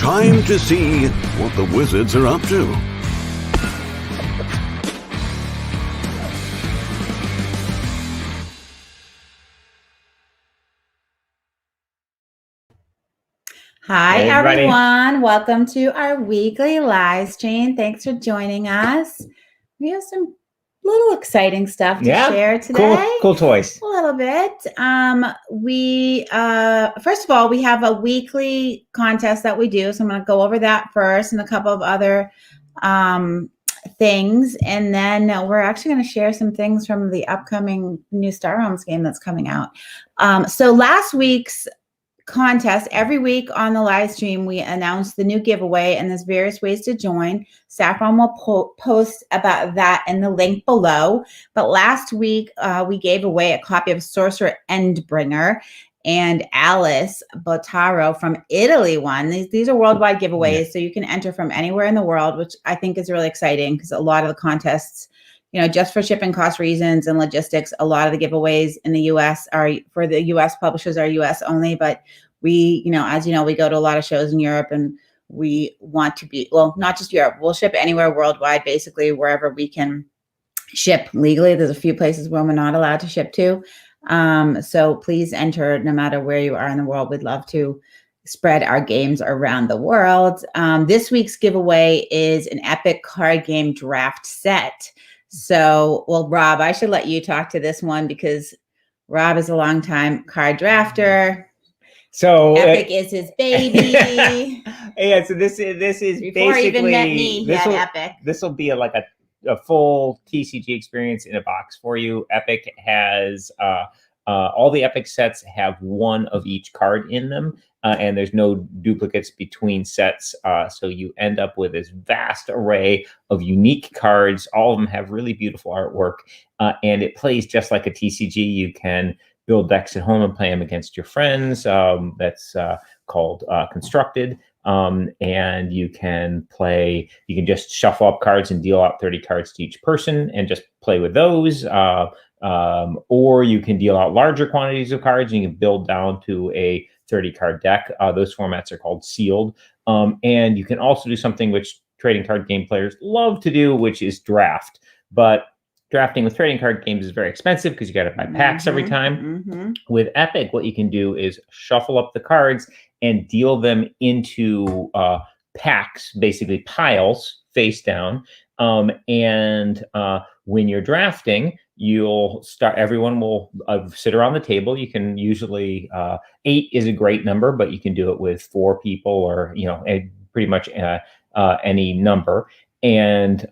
Time to see what the wizards are up to. Hi, Hey, everybody. everyone. Welcome to our weekly live stream. Thanks for joining us. We have some little exciting stuff to share today. Cool toys. A little bit. First of all, we have a weekly contest that we do. So I'm going to go over that first and a couple of other things. And then we're actually going to share some things from the upcoming new Star Realms game that's coming out. So last week's contest, every week on the live stream, we announce the new giveaway, and there's various ways to join. Saffron will post about that in the link below. But last week, we gave away a copy of Sorcerer Endbringer, and Alice Botaro from Italy won. These are worldwide giveaways, so you can enter from anywhere in the world, which I think is really exciting because a lot of the contests, just for shipping cost reasons and logistics, a lot of the giveaways in the U.S. are for the U.S. publishers are U.S. only. But we, as you know, we go to a lot of shows in Europe, and we want to be, well, not just Europe. We'll ship anywhere worldwide, basically wherever we can ship legally. There's a few places where we're not allowed to ship to. So please enter no matter where you are in the world. We'd love to spread our games around the world. This week's giveaway is an epic card game draft set. So, well, Rob, I should let you talk to this one because Rob is a longtime card drafter. So Epic is his baby. Yeah. So this is Before basically he even met me, he had Epic. This will be a full TCG experience in a box for you. Epic has all the Epic sets have one of each card in them, and there's no duplicates between sets. So you end up with this vast array of unique cards. All of them have really beautiful artwork, and it plays just like a TCG. You can build decks at home and play them against your friends. That's called Constructed. And you can just shuffle up cards and deal out 30 cards to each person and just play with those. Or you can deal out larger quantities of cards and you can build down to a 30 card deck. Those formats are called sealed. And you can also do something which trading card game players love to do, which is draft. But drafting with trading card games is very expensive because you got to buy packs every time. With Epic, what you can do is shuffle up the cards and deal them into packs, basically piles face down. And when you're drafting, everyone will sit around the table. You can usually 8 is a great number, but you can do it with 4 people or pretty much any number. And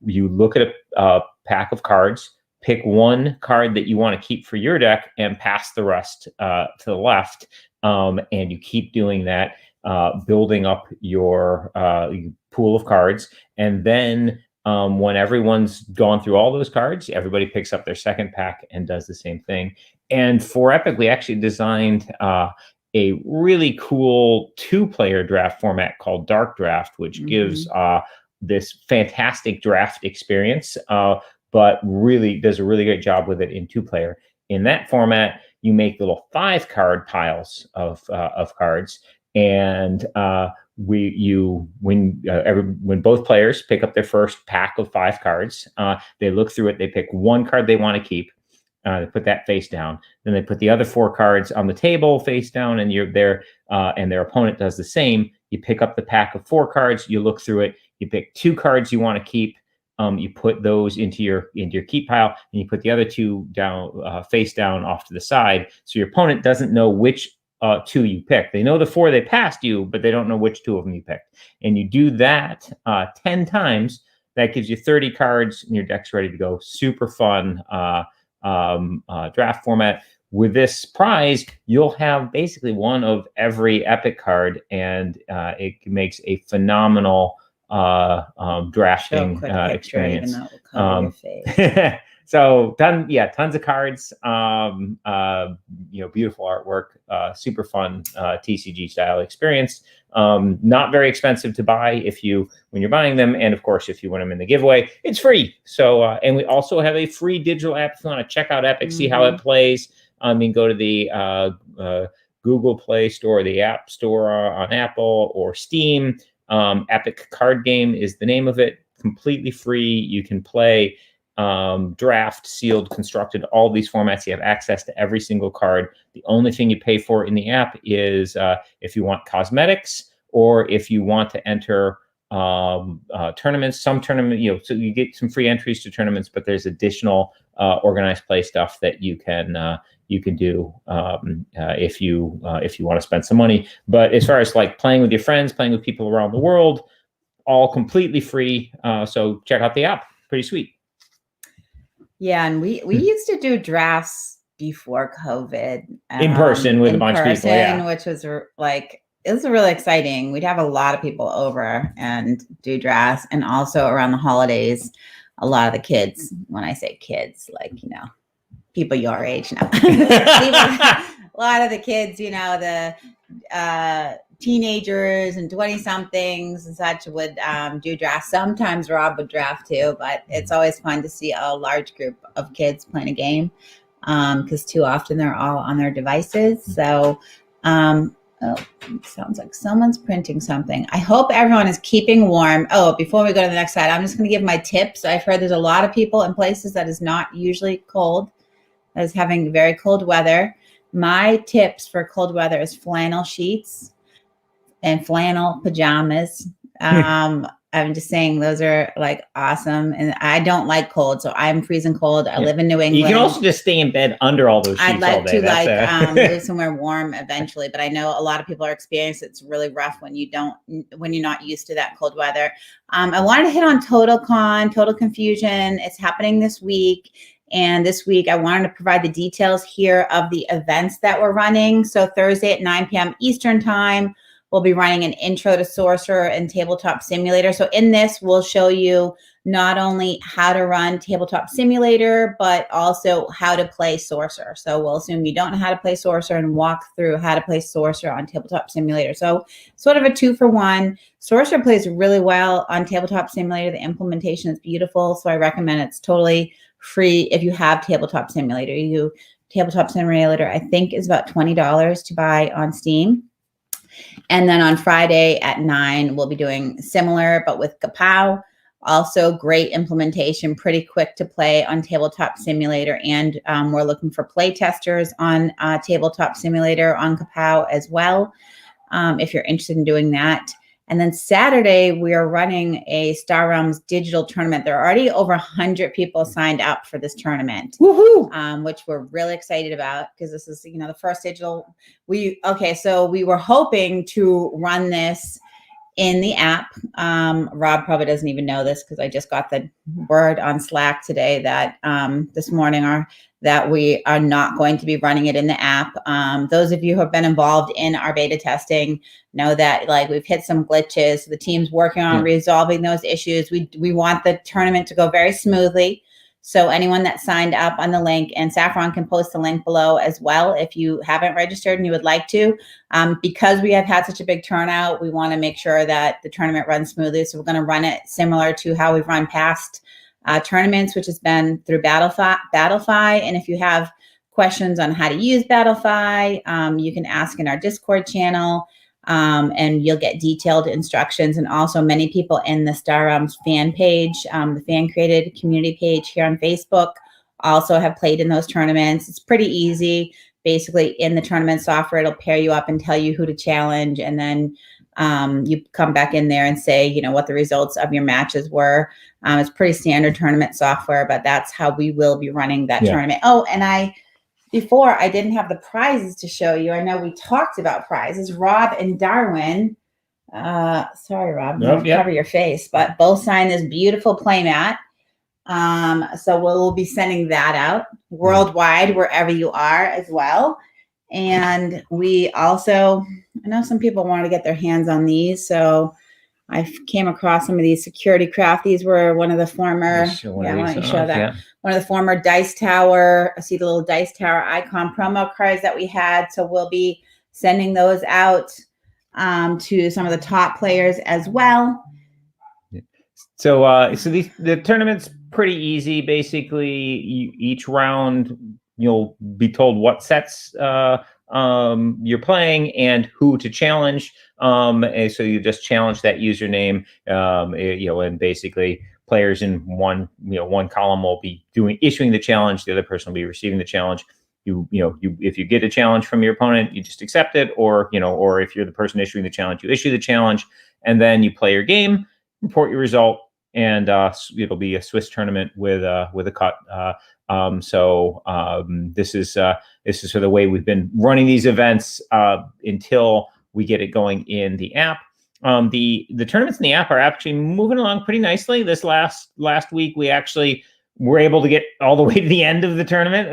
you look at a pack of cards, pick one card that you want to keep for your deck and pass the rest to the left. And you keep doing that, building up your pool of cards. And then when everyone's gone through all those cards, everybody picks up their second pack and does the same thing. And for Epic, we actually designed a really cool 2-player draft format called Dark Draft, which gives this fantastic draft experience, but really does a really great job with it in 2-player. In that format, you make little 5-card piles of cards, and when both players pick up their first pack of 5 cards, they look through it, they pick one card they want to keep, they put that face down, then they put the other 4 cards on the table face down, and and their opponent does the same. You pick up the pack of 4 cards, you look through it, you pick 2 cards you want to keep, you put those into your keep pile, and you put the other 2 down face down off to the side. So your opponent doesn't know which 2 you picked. They know the 4 they passed you, but they don't know which 2 of them you picked. And you do that 10 times. That gives you 30 cards, and your deck's ready to go. Super fun draft format. With this prize, you'll have basically one of every Epic card, and it makes a phenomenal drafting experience. So tons of cards, beautiful artwork, super fun TCG style experience. Not very expensive to buy when you're buying them, and of course, if you win them in the giveaway, it's free. So, and we also have a free digital app if you want to check out Epic, see how it plays. You can go to the Google Play Store, the App Store on Apple, or Steam. Epic Card Game is the name of it. Completely free. You can play draft, sealed, constructed, all these formats. You have access to every single card. The only thing you pay for in the app is if you want cosmetics or if you want to enter tournaments. Some tournament, so you get some free entries to tournaments, but there's additional organized play stuff that you can do if you want to spend some money. But as far as like playing with your friends, playing with people around the world, all completely free. So check out the app. Pretty sweet. Yeah, and we used to do drafts before COVID in person with a bunch of people, yeah. Which was like, it was really exciting. We'd have a lot of people over and do drafts, and also around the holidays, a lot of the kids. When I say kids, like people your age now. A lot of the kids, the teenagers and 20-somethings and such would do drafts. Sometimes Rob would draft too, but it's always fun to see a large group of kids playing a game because too often they're all on their devices. So, it sounds like someone's printing something. I hope everyone is keeping warm. Oh, before we go to the next slide, I'm just going to give my tips. I've heard there's a lot of people in places that is not usually cold, that is having very cold weather. My tips for cold weather is flannel sheets and flannel pajamas. I'm just saying those are like awesome. And I don't like cold, so I'm freezing cold. I live in New England. You can also just stay in bed under all those sheets I'd like all day. to move somewhere warm eventually, but I know a lot of people are experiencing it's really rough when you're not used to that cold weather. I wanted to hit on Total Confusion. It's happening this week. And this week, I wanted to provide the details here of the events that we're running. So Thursday at 9 p.m. Eastern Time, we'll be running an Intro to Sorcerer and Tabletop Simulator. So in this, we'll show you not only how to run Tabletop Simulator, but also how to play Sorcerer. So we'll assume you don't know how to play Sorcerer and walk through how to play Sorcerer on Tabletop Simulator. So sort of a 2-for-1. Sorcerer plays really well on Tabletop Simulator. The implementation is beautiful, so I recommend it's totally free if you have Tabletop Simulator. Tabletop Simulator, I think, is about $20 to buy on Steam. And then on Friday at 9, we'll be doing similar, but with Kapow. Also great implementation, pretty quick to play on Tabletop Simulator. And we're looking for play testers on Tabletop Simulator on Kapow as well, if you're interested in doing that. And then Saturday, we are running a Star Realms digital tournament. There are already over 100 people signed up for this tournament, which we're really excited about because this is, the first digital. So we were hoping to run this in the app. Rob probably doesn't even know this because I just got the word on Slack today that this morning that we are not going to be running it in the app. Those of you who have been involved in our beta testing know that we've hit some glitches. So the team's working on resolving those issues. We want the tournament to go very smoothly. So anyone that signed up on the link, and Saffron can post the link below as well if you haven't registered and you would like to. Because we have had such a big turnout, we want to make sure that the tournament runs smoothly. So we're going to run it similar to how we've run past tournaments, which has been through Battlefy. And if you have questions on how to use Battlefy, you can ask in our Discord channel. And you'll get detailed instructions. And also many people in the Star Realms fan page, the fan created community page here on Facebook, also have played in those tournaments. It's pretty easy. Basically in the tournament software, it'll pair you up and tell you who to challenge. And then you come back in there and say, what the results of your matches were. It's pretty standard tournament software, but that's how we will be running that tournament. Oh, and before I didn't have the prizes to show you. I know we talked about prizes. Rob and Darwin, sorry, Rob, cover your face, but both signed this beautiful playmat. So we'll be sending that out worldwide, wherever you are as well. And we also, I know some people want to get their hands on these. So I came across some of these security craft. These were one of the former, why don't you show that? Yeah. One of the former Dice Tower, I see the little Dice Tower icon promo cards that we had. So we'll be sending those out to some of the top players as well. So the tournament's pretty easy. Basically, each round you'll be told what sets you're playing and who to challenge. And so you just challenge that username, and basically players in one column will be issuing the challenge. The other person will be receiving the challenge. If you get a challenge from your opponent, you just accept it, or if you're the person issuing the challenge, you issue the challenge, and then you play your game, report your result, and it'll be a Swiss tournament with a cut. This is sort of the way we've been running these events until we get it going in the app. The tournaments in the app are actually moving along pretty nicely. This last week, we actually were able to get all the way to the end of the tournament.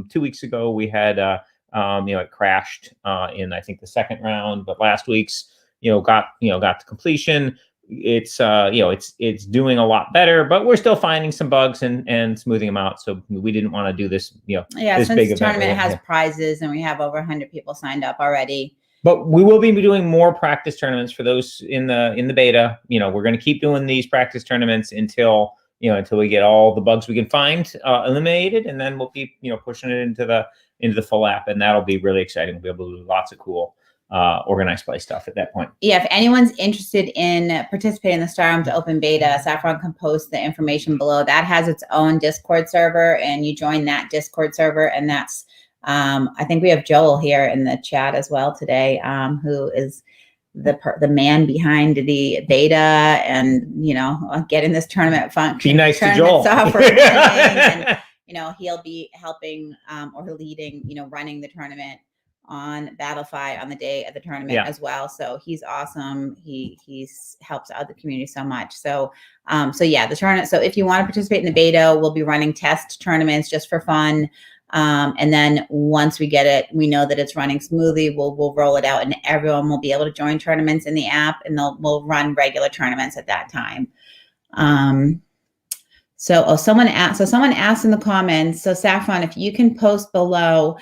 2 weeks ago, we had it crashed in, I think, the second round, but last week's got to completion. It's doing a lot better, but we're still finding some bugs and smoothing them out. So we didn't want to do this, this since big the event. tournament has prizes and we have over 100 people signed up already. But we will be doing more practice tournaments for those in the beta. We're going to keep doing these practice tournaments until we get all the bugs we can find eliminated, and then we'll keep pushing it into the full app, and that'll be really exciting. We'll be able to do lots of cool organized play stuff at that point. Yeah, if anyone's interested in participating in the Star Realms Open Beta, Saffron can post the information below. That has its own Discord server, and you join that Discord server, and that's I think we have Joel here in the chat as well today, who is the man behind the beta and getting this tournament function. Be nice to Joel. Software and he'll be helping or leading running the tournament on Battlefy on the day of the tournament as well. So he's awesome. He's helps out the community so much. So the tournament. So if you want to participate in the beta, we'll be running test tournaments just for fun. And then once we get it, we know that it's running smoothly. We'll roll it out, and everyone will be able to join tournaments in the app, and we'll run regular tournaments at that time. Someone asked in the comments. So Saffron, if you can post below,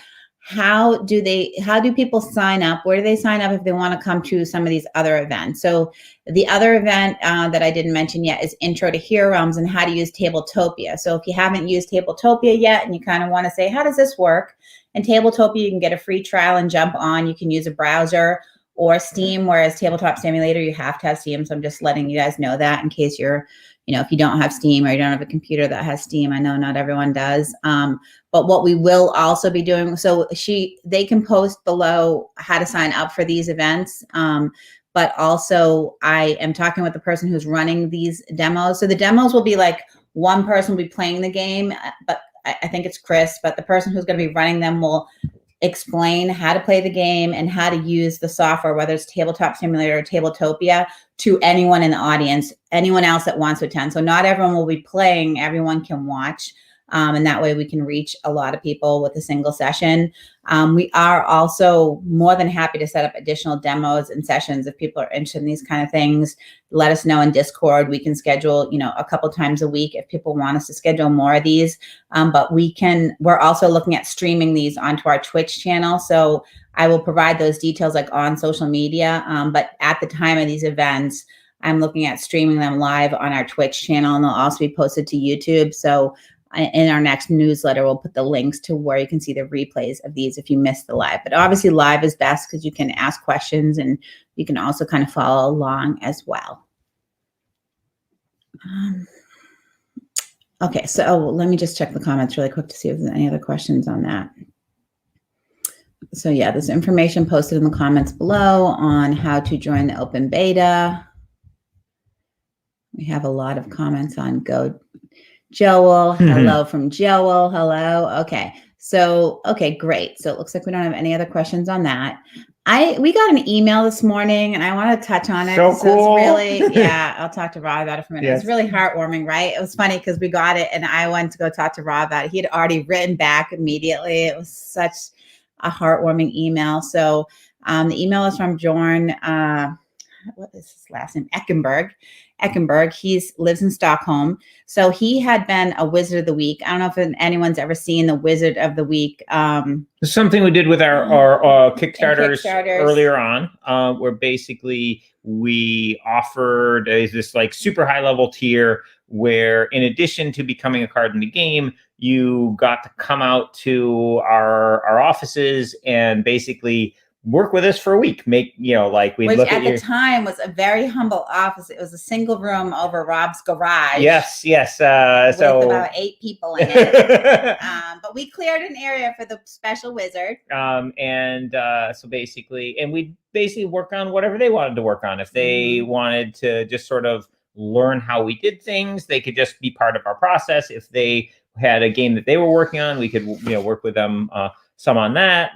how do people sign up? Where do they sign up if they want to come to some of these other events? So the other event that I didn't mention yet is Intro to Hiroms and how to use Tabletopia. So if you haven't used Tabletopia yet and you kind of want to say, how does this work? In Tabletopia, you can get a free trial and jump on. You can use a browser or Steam, whereas Tabletop Simulator, you have to have Steam. So I'm just letting you guys know that in case you're, if you don't have Steam or you don't have a computer that has Steam. I know not everyone does. But what we will also be doing, so they can post below how to sign up for these events. But also I am talking with the person who's running these demos. So the demos will be like one person will be playing the game, but I think it's Chris, but the person who's going to be running them will explain how to play the game and how to use the software, whether it's Tabletop Simulator or Tabletopia, to anyone in the audience, anyone else that wants to attend. So not everyone will be playing, everyone can watch. And that way we can reach a lot of people with a single session. We are also more than happy to set up additional demos and sessions. If people are interested in these kind of things, let us know in Discord. We can schedule, a couple times a week if people want us to schedule more of these. But we're also looking at streaming these onto our Twitch channel. So I will provide those details like on social media. But at the time of these events, I'm looking at streaming them live on our Twitch channel, and they'll also be posted to YouTube. So in our next newsletter, we'll put the links to where you can see the replays of these if you missed the live. But obviously live is best because you can ask questions and you can also kind of follow along as well. Okay, so let me just check the comments really quick to see if there's any other questions on that. So yeah, there's information posted in the comments below on how to join the open beta. We have a lot of comments on Go. Joel, hello from Joel. Hello. Okay. So, okay, great. So it looks like we don't have any other questions on that. We got an email this morning and I want to touch on it. So cool. It's really, I'll talk to Rob about it for a minute. Yes. It's really heartwarming, right? It was funny because we got it and I went to go talk to Rob about it. He had already written back immediately. It was such a heartwarming email. So the email is from Jorn. what is his last name? Eckenberg. He lives in Stockholm. So he had been a Wizard of the Week. I don't know if anyone's ever seen the Wizard of the Week. Something we did with our Kickstarters earlier on, where basically we offered this like super high level tier where in addition to becoming a card in the game, you got to come out to our offices and basically work with us for a week. Make, like we look at the time was a very humble office. It was a single room over Rob's garage. Yes. With about 8 people in it. But we cleared an area for the special wizard. So basically, and we basically work on whatever they wanted to work on. If they wanted to just sort of learn how we did things, they could just be part of our process. If they had a game that they were working on, we could work with them some on that.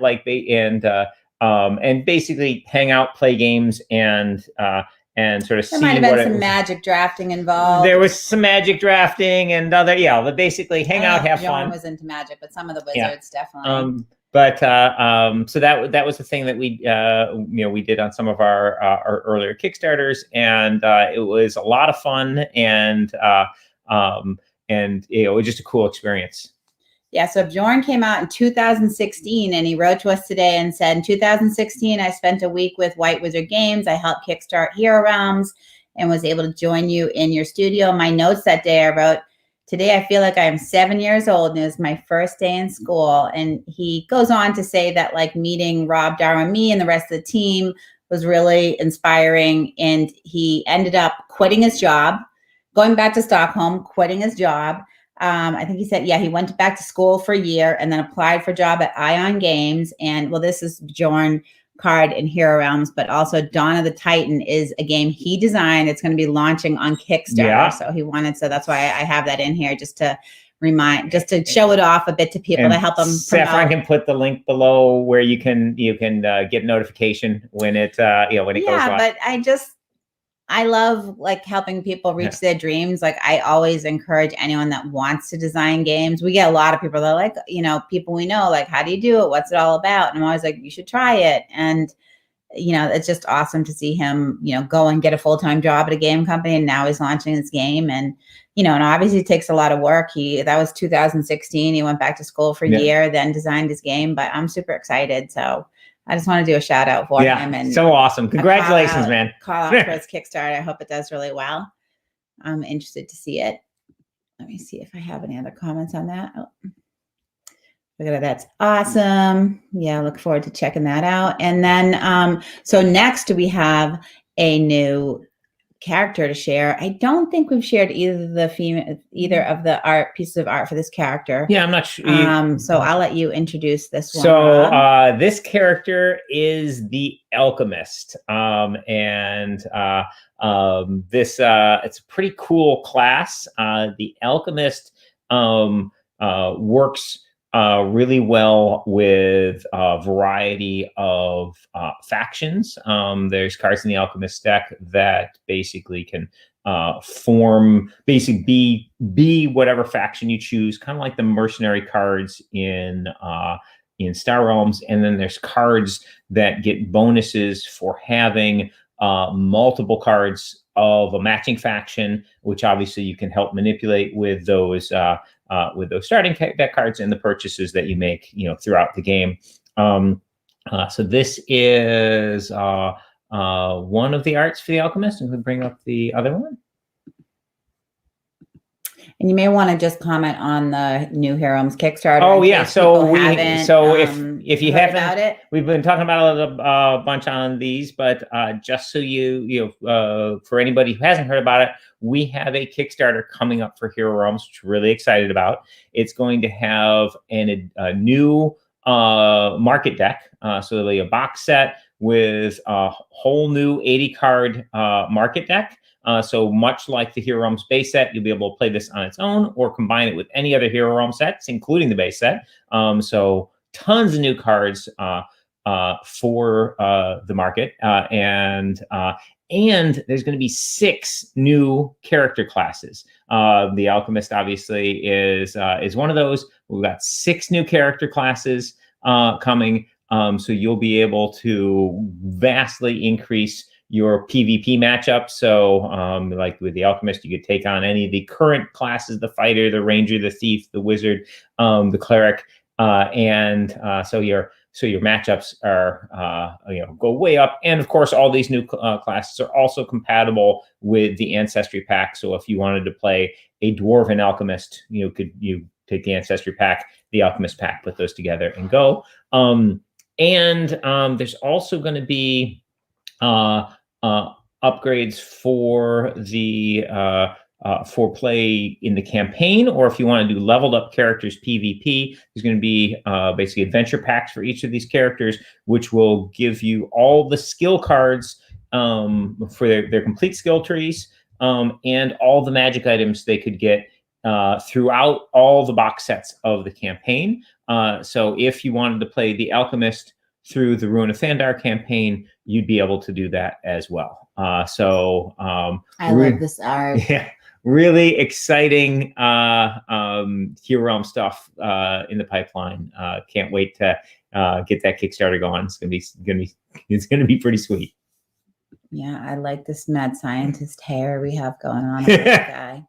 And basically hang out, play games, and sort of see. There might have been some magic drafting involved. There was some magic drafting and but basically hang out, have fun. John was into magic, but some of the wizards definitely. So that was the thing that we did on some of our earlier Kickstarters, and it was a lot of fun, and it was just a cool experience. Yeah, so Bjorn came out in 2016, and he wrote to us today and said, in 2016, I spent a week with White Wizard Games. I helped kickstart Harems and was able to join you in your studio. My notes that day, I wrote, today I feel like I am 7 years old, and it was my first day in school. And he goes on to say that like meeting Rob, Darwin, me, and the rest of the team was really inspiring. And he ended up quitting his job, going back to Stockholm, quitting his job. I think he said, he went back to school for a year and then applied for a job at Ion Games. And this is Bjorn card in Harems, but also Dawn of the Titan is a game he designed. It's going to be launching on Kickstarter. So that's why I have that in here just to show it off a bit to people, to help them promote. Saffron can put the link below where you can get notification when it goes live. But I love like helping people reach their dreams. Like I always encourage anyone that wants to design games. We get a lot of people that are like, people we know, like, how do you do it? What's it all about? And I'm always like, you should try it. And, it's just awesome to see him, go and get a full-time job at a game company. And now he's launching his game. And, and obviously it takes a lot of work. That was 2016. He went back to school for a year, then designed his game, but I'm super excited. So I just want to do a shout out for him. And so awesome. Congratulations, man. Call out for his Kickstarter. I hope it does really well. I'm interested to see it. Let me see if I have any other comments on that. Oh, look at that. That's awesome. Yeah, I look forward to checking that out. And then, so next we have a new character to share. I don't think we've shared either of the art pieces of art for this character. Yeah, I'm not sure. So I'll let you introduce this one. So this character is the Alchemist, it's a pretty cool class. The Alchemist works really well with a variety of factions. There's cards in the Alchemist deck that basically can be whatever faction you choose, kind of like the mercenary cards in Star Realms. And then there's cards that get bonuses for having multiple cards of a matching faction, which obviously you can help manipulate with those starting deck cards and the purchases that you make, throughout the game. So this is one of the arts for the Alchemist, and we'll bring up the other one. And you may want to just comment on the new Harems Kickstarter. Oh yeah, if you haven't about it, we've been talking about a bunch on these, but just so for anybody who hasn't heard about it, we have a Kickstarter coming up for Harems, which we're really excited about. It's going to have a new market deck, so there'll be a box set with a whole new 80 card market deck. So much like the Harems base set, you'll be able to play this on its own or combine it with any other Harems sets, including the base set. So tons of new cards for the market, and there's going to be 6 new character classes. The Alchemist obviously is one of those. We've got 6 new character classes coming, so you'll be able to vastly increase your PvP matchups. So like with the Alchemist, you could take on any of the current classes, the fighter, the ranger, the thief, the wizard, the cleric, so your matchups are go way up. And of course, all these new classes are also compatible with the Ancestry pack. So if you wanted to play a Dwarven Alchemist, you take the Ancestry pack, the Alchemist pack, put those together and go. There's also going to be upgrades for the for play in the campaign, or if you want to do leveled up characters PvP, there's going to be basically adventure packs for each of these characters, which will give you all the skill cards for their complete skill trees, and all the magic items they could get throughout all the box sets of the campaign. So if you wanted to play the Alchemist through the Ruin of Thandar campaign, you'd be able to do that as well. I love this art. Yeah, really exciting Hirom stuff in the pipeline. Can't wait to get that Kickstarter going. It's gonna be pretty sweet. Yeah, I like this mad scientist hair we have going on with this guy.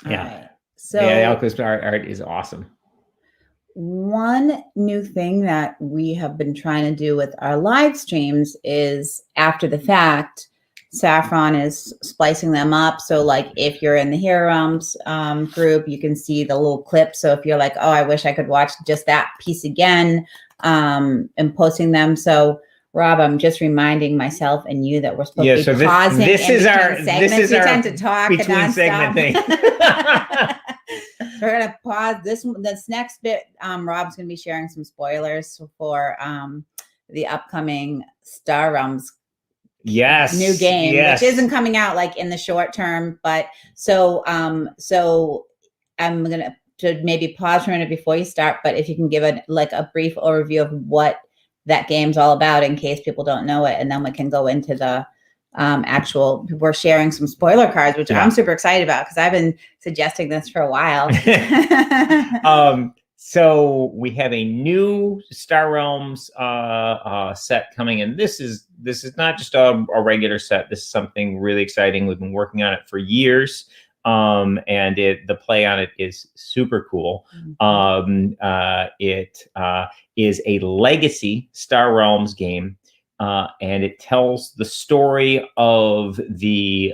Yeah. All right. So yeah, the Alchemist art is awesome. One new thing that we have been trying to do with our live streams is after the fact, Saffron is splicing them up. So like if you're in the Harems group, you can see the little clip. So if you're like, oh, I wish I could watch just that piece again, and posting them. So Rob, I'm just reminding myself and you that we're supposed to be pausing. This is our tend to talk between segment thing. We're gonna pause this next bit. Rob's gonna be sharing some spoilers for the upcoming Star Realms new game, which isn't coming out like in the short term. But so I'm gonna to maybe pause for a minute before you start. But if you can give a brief overview of what that game's all about in case people don't know it, and then we can go into the we're sharing some spoiler cards, which I'm super excited about because I've been suggesting this for a while. So we have a new Star Realms set coming in. This is not just a regular set. This is something really exciting. We've been working on it for years. And the play on it is super cool. It is a legacy Star Realms game. And it tells the story of the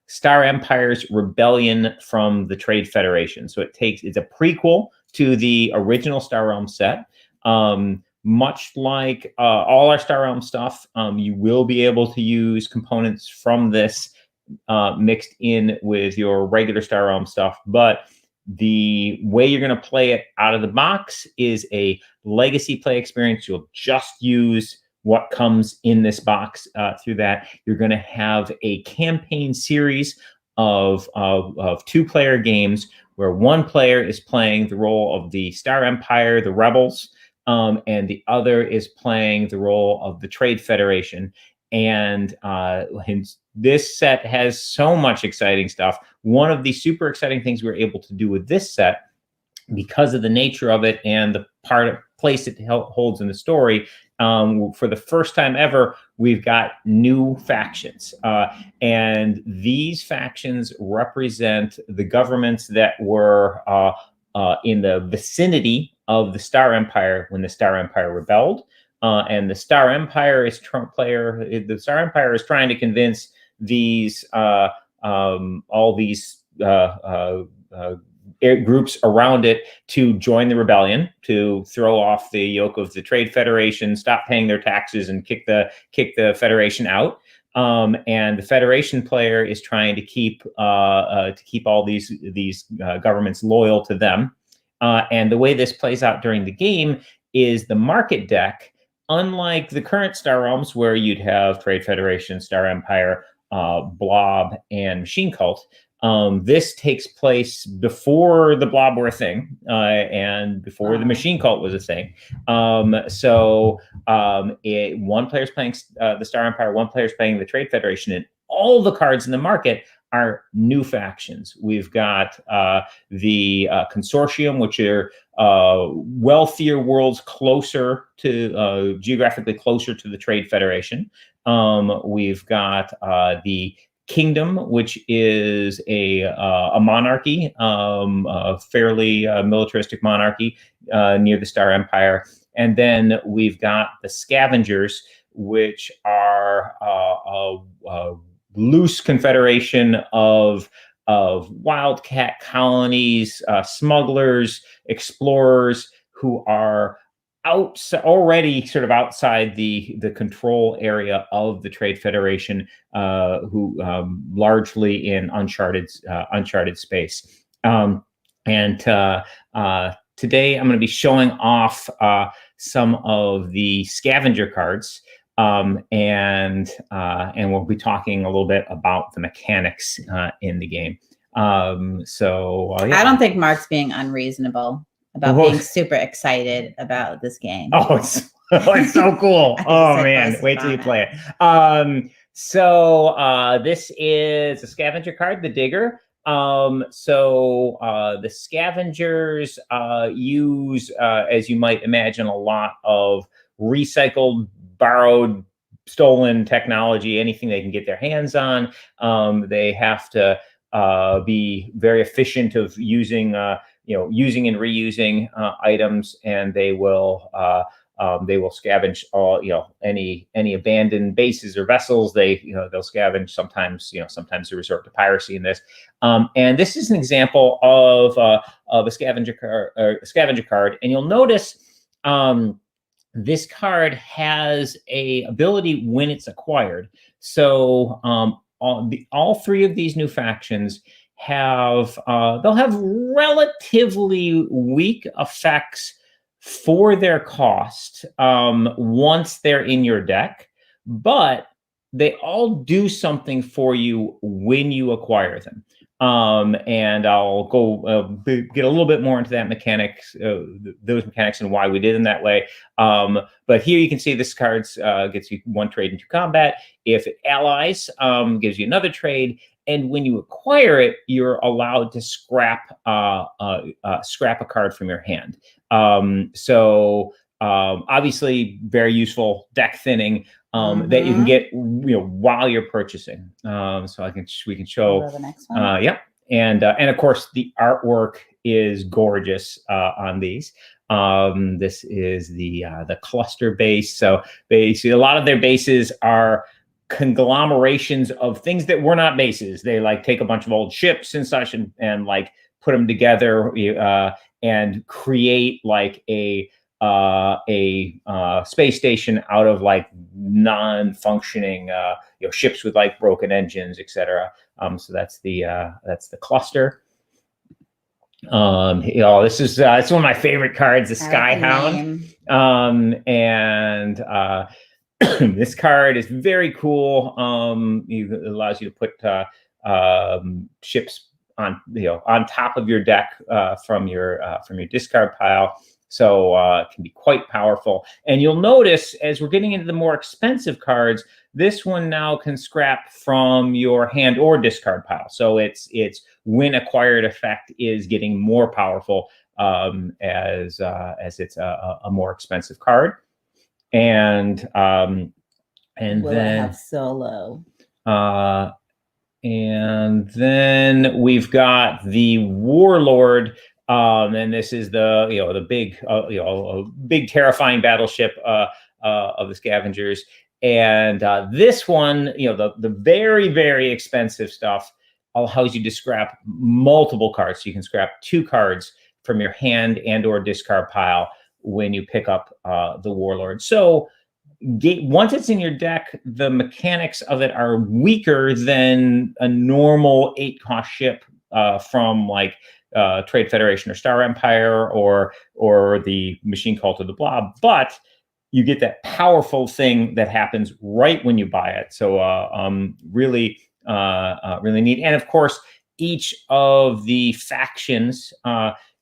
Star Empire's rebellion from the Trade Federation. So it's a prequel to the original Star Realms set. Much like all our Star Realms stuff, you will be able to use components from this mixed in with your regular Star Realms stuff. But the way you're going to play it out of the box is a legacy play experience. You'll just use what comes in this box through that. You're going to have a campaign series of 2-player games where one player is playing the role of the Star Empire, the rebels, and the other is playing the role of the Trade Federation. And this set has so much exciting stuff. One of the super exciting things we were able to do with this set, because of the nature of it and the place it holds in the story, for the first time ever, we've got new factions. And these factions represent the governments that were in the vicinity of the Star Empire when the Star Empire rebelled. And the Star Empire is the Star Empire is trying to convince these all these groups around it to join the rebellion, to throw off the yoke of the Trade Federation, stop paying their taxes, and kick the Federation out. And the Federation player is trying to keep all these governments loyal to them. And the way this plays out during the game is the market deck, unlike the current Star Realms where you'd have Trade Federation, Star Empire, Blob, and Machine Cult. This takes place before the Blob were a thing, and before the Machine Cult was a thing. One player's playing the Star Empire, one player's playing the Trade Federation, and all the cards in the market are new factions. We've got the Consortium, which are wealthier worlds closer to geographically closer to the Trade Federation. We've got the Kingdom, which is a monarchy, a fairly militaristic monarchy near the Star Empire. And then we've got the Scavengers, which are a loose confederation of wildcat colonies, smugglers, explorers who are already sort of outside the control area of the Trade Federation, who largely in uncharted space. And today I'm going to be showing off some of the scavenger cards, and we'll be talking a little bit about the mechanics in the game. Yeah. I don't think Mark's being unreasonable about being super excited about this game. Oh, it's so cool. Oh man, wait till you play it. This is a scavenger card, the Digger. The scavengers use, as you might imagine, a lot of recycled, borrowed, stolen technology, anything they can get their hands on. They have to be very efficient of using using and reusing items, and they will scavenge all, any abandoned bases or vessels. They'll scavenge. Sometimes they resort to piracy in this. And this is an example of a scavenger card. And you'll notice this card has a ability when it's acquired. So all three of these new factions they'll have relatively weak effects for their cost once they're in your deck, but they all do something for you when you acquire them. And I'll go get a little bit more into that mechanics, those mechanics, and why we did them that way. But here you can see this card gets you 1 trade into combat. If it allies, gives you another trade. And when you acquire it, you're allowed to scrap a card from your hand. Obviously, very useful deck thinning that you can get while you're purchasing. We can show the next one. Yep, and of course the artwork is gorgeous on these. This is the cluster base. So basically, a lot of their bases are conglomerations of things that were not bases. They take a bunch of old ships and such and put them together and create a space station out of non-funcking ships with broken engines, etc. So that's the cluster. This is it's one of my favorite cards, the Skyhound. This card is very cool. It allows you to put ships on top of your deck from your discard pile. So it can be quite powerful. And you'll notice as we're getting into the more expensive cards, this one now can scrap from your hand or discard pile. So it's when acquired effect is getting more powerful as it's a more expensive card. And will then it have solo? And then we've got the Warlord. And this is the big terrifying battleship of the Scavengers. And this one, the very, very expensive stuff allows you to scrap multiple cards. So you can scrap 2 cards from your hand and or discard pile when you pick up the Warlord. So once it's in your deck, the mechanics of it are weaker than a normal 8-cost ship from Trade Federation or Star Empire or the Machine Cult of the Blob, but you get that powerful thing that happens right when you buy it. So really neat. And of course, each of the factions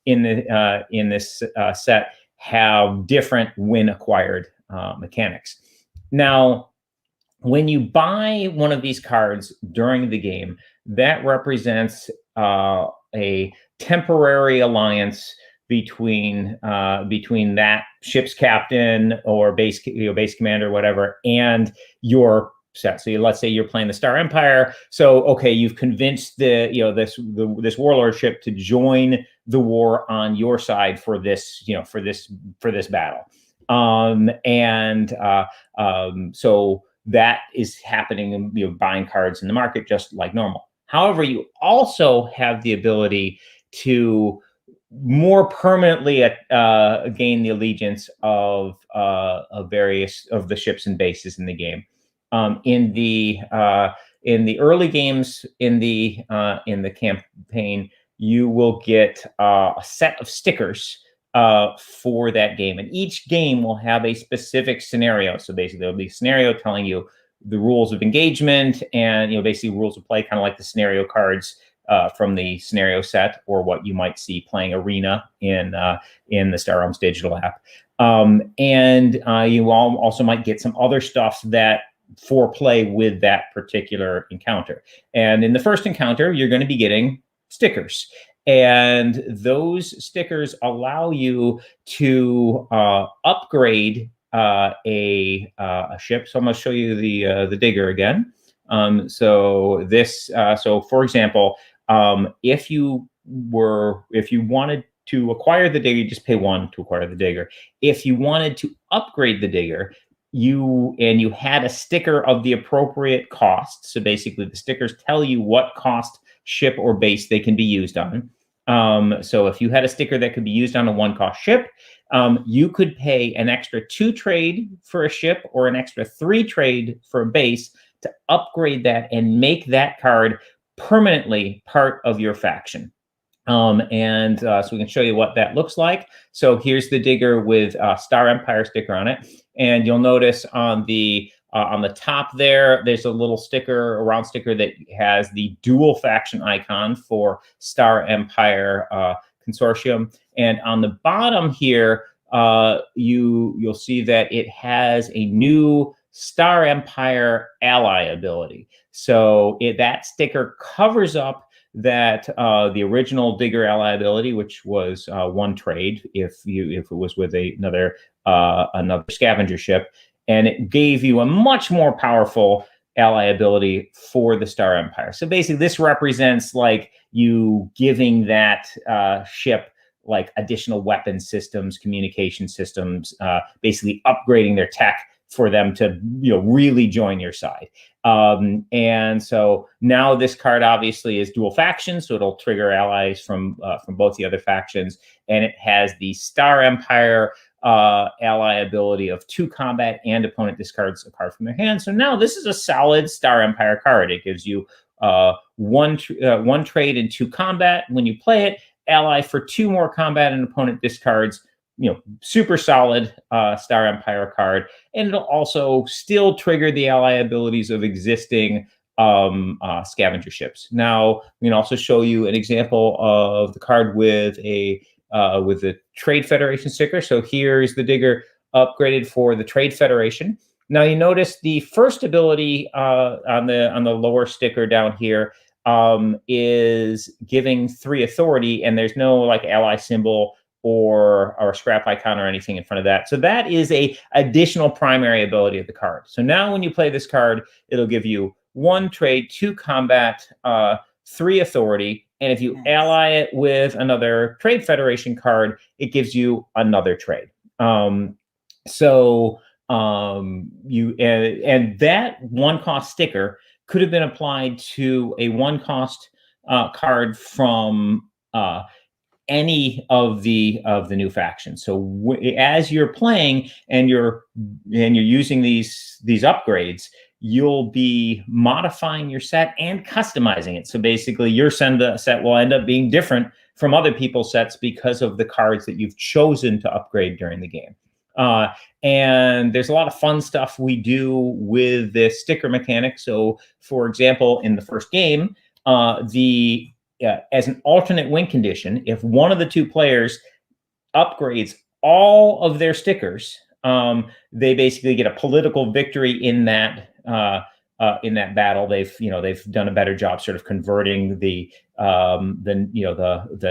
in this set have different when acquired mechanics. Now, when you buy one of these cards during the game, that represents a temporary alliance between that ship's captain or base commander, whatever, and your set. So let's say you're playing the Star Empire. So okay, you've convinced this warlord ship to join the war on your side for this battle. So that is happening, and buying cards in the market just like normal. However, you also have the ability to more permanently gain the allegiance of various of the ships and bases in the game. In the early games in the campaign, you will get a set of stickers for that game, and each game will have a specific scenario. So basically, there'll be a scenario telling you the rules of engagement and basically rules of play, kind of like the scenario cards from the scenario set, or what you might see playing Arena in the Star Realms digital app. You also might get some other stuff that for play with that particular encounter. And in the first encounter, you're going to be getting stickers. And those stickers allow you to upgrade a ship. So I'm going to show you the digger again. So for example, if you wanted to acquire the digger, you just pay 1 to acquire the digger. If you wanted to upgrade the digger, you had a sticker of the appropriate cost. So basically, the stickers tell you what cost ship or base they can be used on. So if you had a sticker that could be used on a 1-cost ship, you could pay an extra 2 trade for a ship or an extra 3 trade for a base to upgrade that and make that card permanently part of your faction. So we can show you what that looks like. So here's the digger with Star Empire sticker on it, and you'll notice on the top there's a little sticker, a round sticker that has the dual faction icon for Star Empire Consortium, and on the bottom here you'll see that it has a new Star Empire ally ability. So that sticker covers up that the original digger ally ability, which was 1 trade if it was with another scavenger ship, and it gave you a much more powerful ally ability for the Star Empire. So basically, this represents like you giving that ship like additional weapon systems, communication systems, basically upgrading their tech for them to really join your side. And so now this card obviously is dual faction, so it'll trigger allies from both the other factions, and it has the Star Empire ally ability of 2 combat and opponent discards a card from their hand. So now this is a solid Star Empire card. It gives you 1 trade and 2 combat when you play it, ally for 2 more combat and opponent discards. Super solid Star Empire card, and it'll also still trigger the ally abilities of existing scavenger ships. Now, we can also show you an example of the card with the Trade Federation sticker. So here's the digger upgraded for the Trade Federation. Now you notice the first ability on the lower sticker down here is giving 3 authority, and there's no like ally symbol or scrap icon or anything in front of that. So that is a additional primary ability of the card. So now when you play this card, it'll give you 1 trade, 2 combat, 3 authority, and if you ally it with another Trade Federation card, it gives you another trade. And that 1-cost sticker could have been applied to a 1-cost card from any of the new factions. So as you're playing and you're using these upgrades, you'll be modifying your set and customizing it. So basically, your set will end up being different from other people's sets because of the cards that you've chosen to upgrade during the game. And there's a lot of fun stuff we do with this sticker mechanic. So, for example, in the first game, as an alternate win condition, if one of the 2 players upgrades all of their stickers, they basically get a political victory in that in that battle. They've done a better job sort of converting the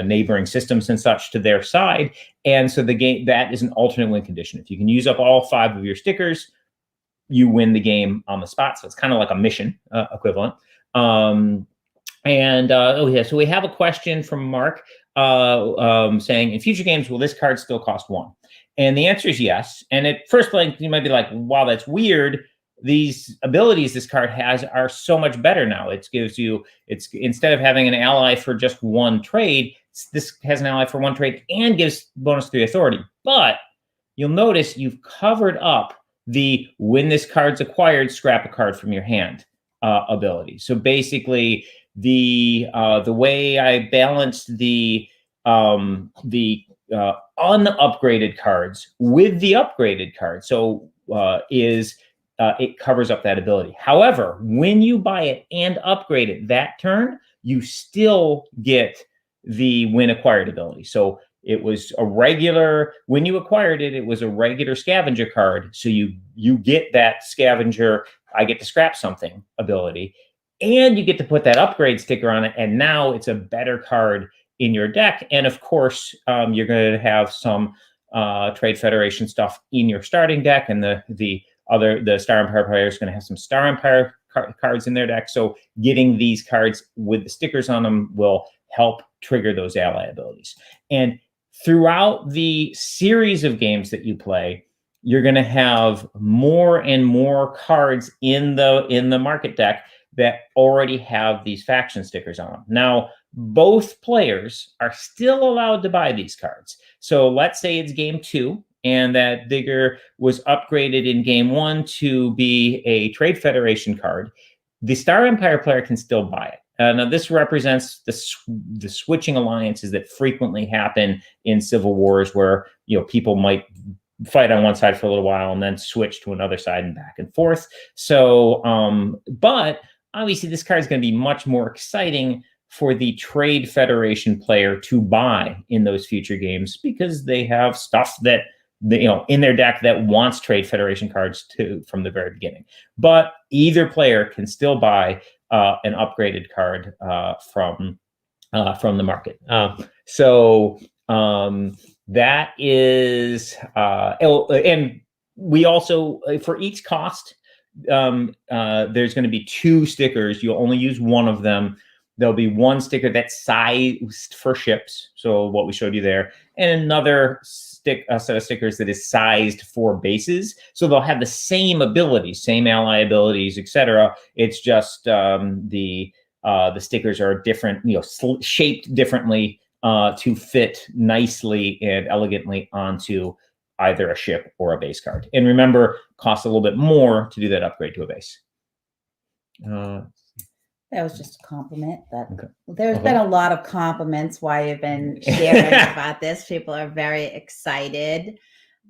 neighboring systems and such to their side. And so the game, that is an alternate win condition. If you can use up all 5 of your stickers, you win the game on the spot. So it's kind of like a mission equivalent. So we have a question from Mark saying, in future games, will this card still cost 1? And the answer is yes. And at first glance, you might be like, wow, that's weird. These abilities this card has are so much better now. It gives you, instead of having an ally for just 1 trade, this has an ally for 1 trade and gives bonus 3 authority. But you'll notice you've covered up the when this card's acquired, scrap a card from your hand ability. So basically, the way I balanced the unupgraded cards with the upgraded cards, it covers up that ability. However, when you buy it and upgrade it that turn, you still get the when acquired ability. So it was a regular, when you acquired it, it was a regular scavenger card. So you get that scavenger, I get to scrap something ability, and you get to put that upgrade sticker on it. And now it's a better card in your deck. And of course, you're going to have some Trade Federation stuff in your starting deck, and the Star Empire player is going to have some Star Empire cards in their deck. So getting these cards with the stickers on them will help trigger those ally abilities. And throughout the series of games that you play, you're going to have more and more cards in the market deck that already have these faction stickers on them. Now, both players are still allowed to buy these cards. So let's say it's game 2, and that digger was upgraded in game 1 to be a Trade Federation card. The Star Empire player can still buy it. Now, this represents the switching alliances that frequently happen in civil wars, where people might fight on one side for a little while and then switch to another side and back and forth. So, but obviously, this card is going to be much more exciting for the Trade Federation player to buy in those future games, because they have stuff that in their deck that wants Trade Federation cards from the very beginning. But either player can still buy an upgraded card from the market. That is, and we also, for each cost, there's going to be 2 stickers. You'll only use 1 of them. There'll be 1 sticker that's sized for ships, so what we showed you there, and another set of stickers that is sized for bases. So they'll have the same abilities, same ally abilities, etc. It's just the stickers are different, shaped differently to fit nicely and elegantly onto either a ship or a base card. And remember, costs a little bit more to do that upgrade to a base. That was just a compliment. Okay. There's been a lot of compliments while you've been sharing about this. People are very excited.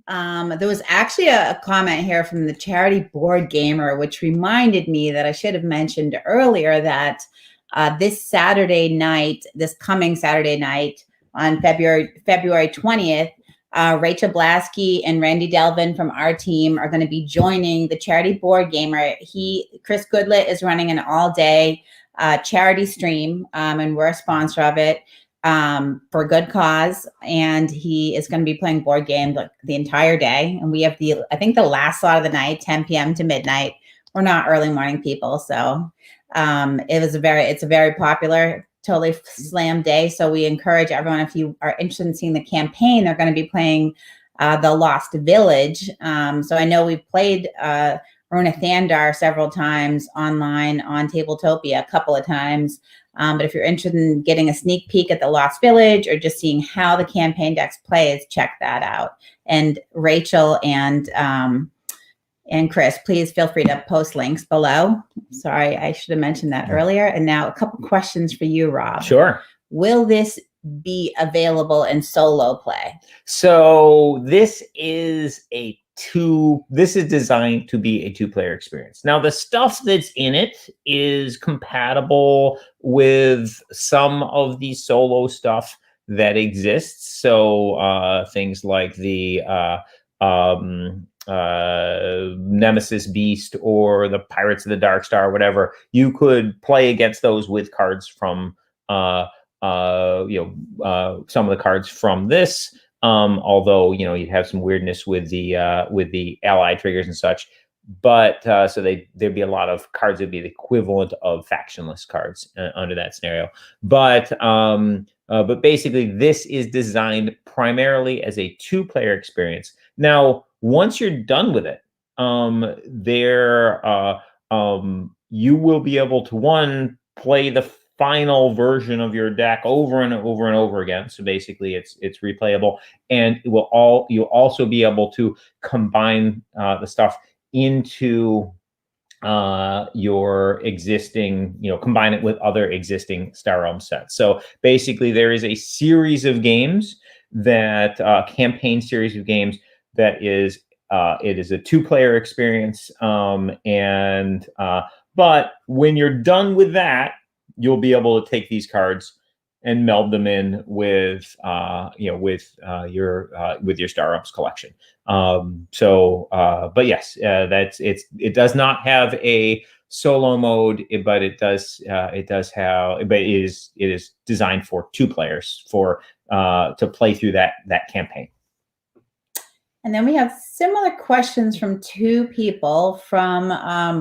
There was actually a comment here from the Charity Board Gamer, which reminded me that I should have mentioned earlier that this coming Saturday night on February 20th, Rachel Blasky and Randy Delvin from our team are going to be joining the Charity Board Gamer. Chris Goodlett is running an all-day charity stream, and we're a sponsor of it for a good cause. And he is going to be playing board games the entire day. And we have I think the last slot of the night, 10 p.m. to midnight. We're not early morning people, so it's a very popular, totally slam day. So we encourage everyone, if you are interested in seeing the campaign, they're going to be playing the Lost Village. So I know we've played Runa Thandar several times online on Tabletopia a couple of times. But if you're interested in getting a sneak peek at the Lost Village or just seeing how the campaign decks plays, check that out. And Rachel and Chris, please feel free to post links below. Sorry, I should have mentioned that earlier. And now a couple questions for you, Rob. Sure. Will this be available in solo play? So this is designed to be a 2-player experience. Now, the stuff that's in it is compatible with some of the solo stuff that exists. So things like the Nemesis Beast or the Pirates of the Dark Star, or whatever, you could play against those with cards from some of the cards from this. Although you'd have some weirdness with the ally triggers and such. But so there'd be a lot of cards that'd be the equivalent of factionless cards under that scenario. But basically, this is designed primarily as a 2-player experience. Now, once you're done with it, you will be able to play the final version of your deck over and over and over again. So basically, it's replayable, and you'll also be able to combine the stuff into your existing, combine it with other existing Star Realm sets. So basically, there is a series of games campaign series of games that is it is a 2-player experience, but when you're done with that, you'll be able to take these cards and meld them in with your Star Realms collection. But yes, it does not have a solo mode, but it is designed for 2 players to play through that campaign. And then we have similar questions from 2 people, from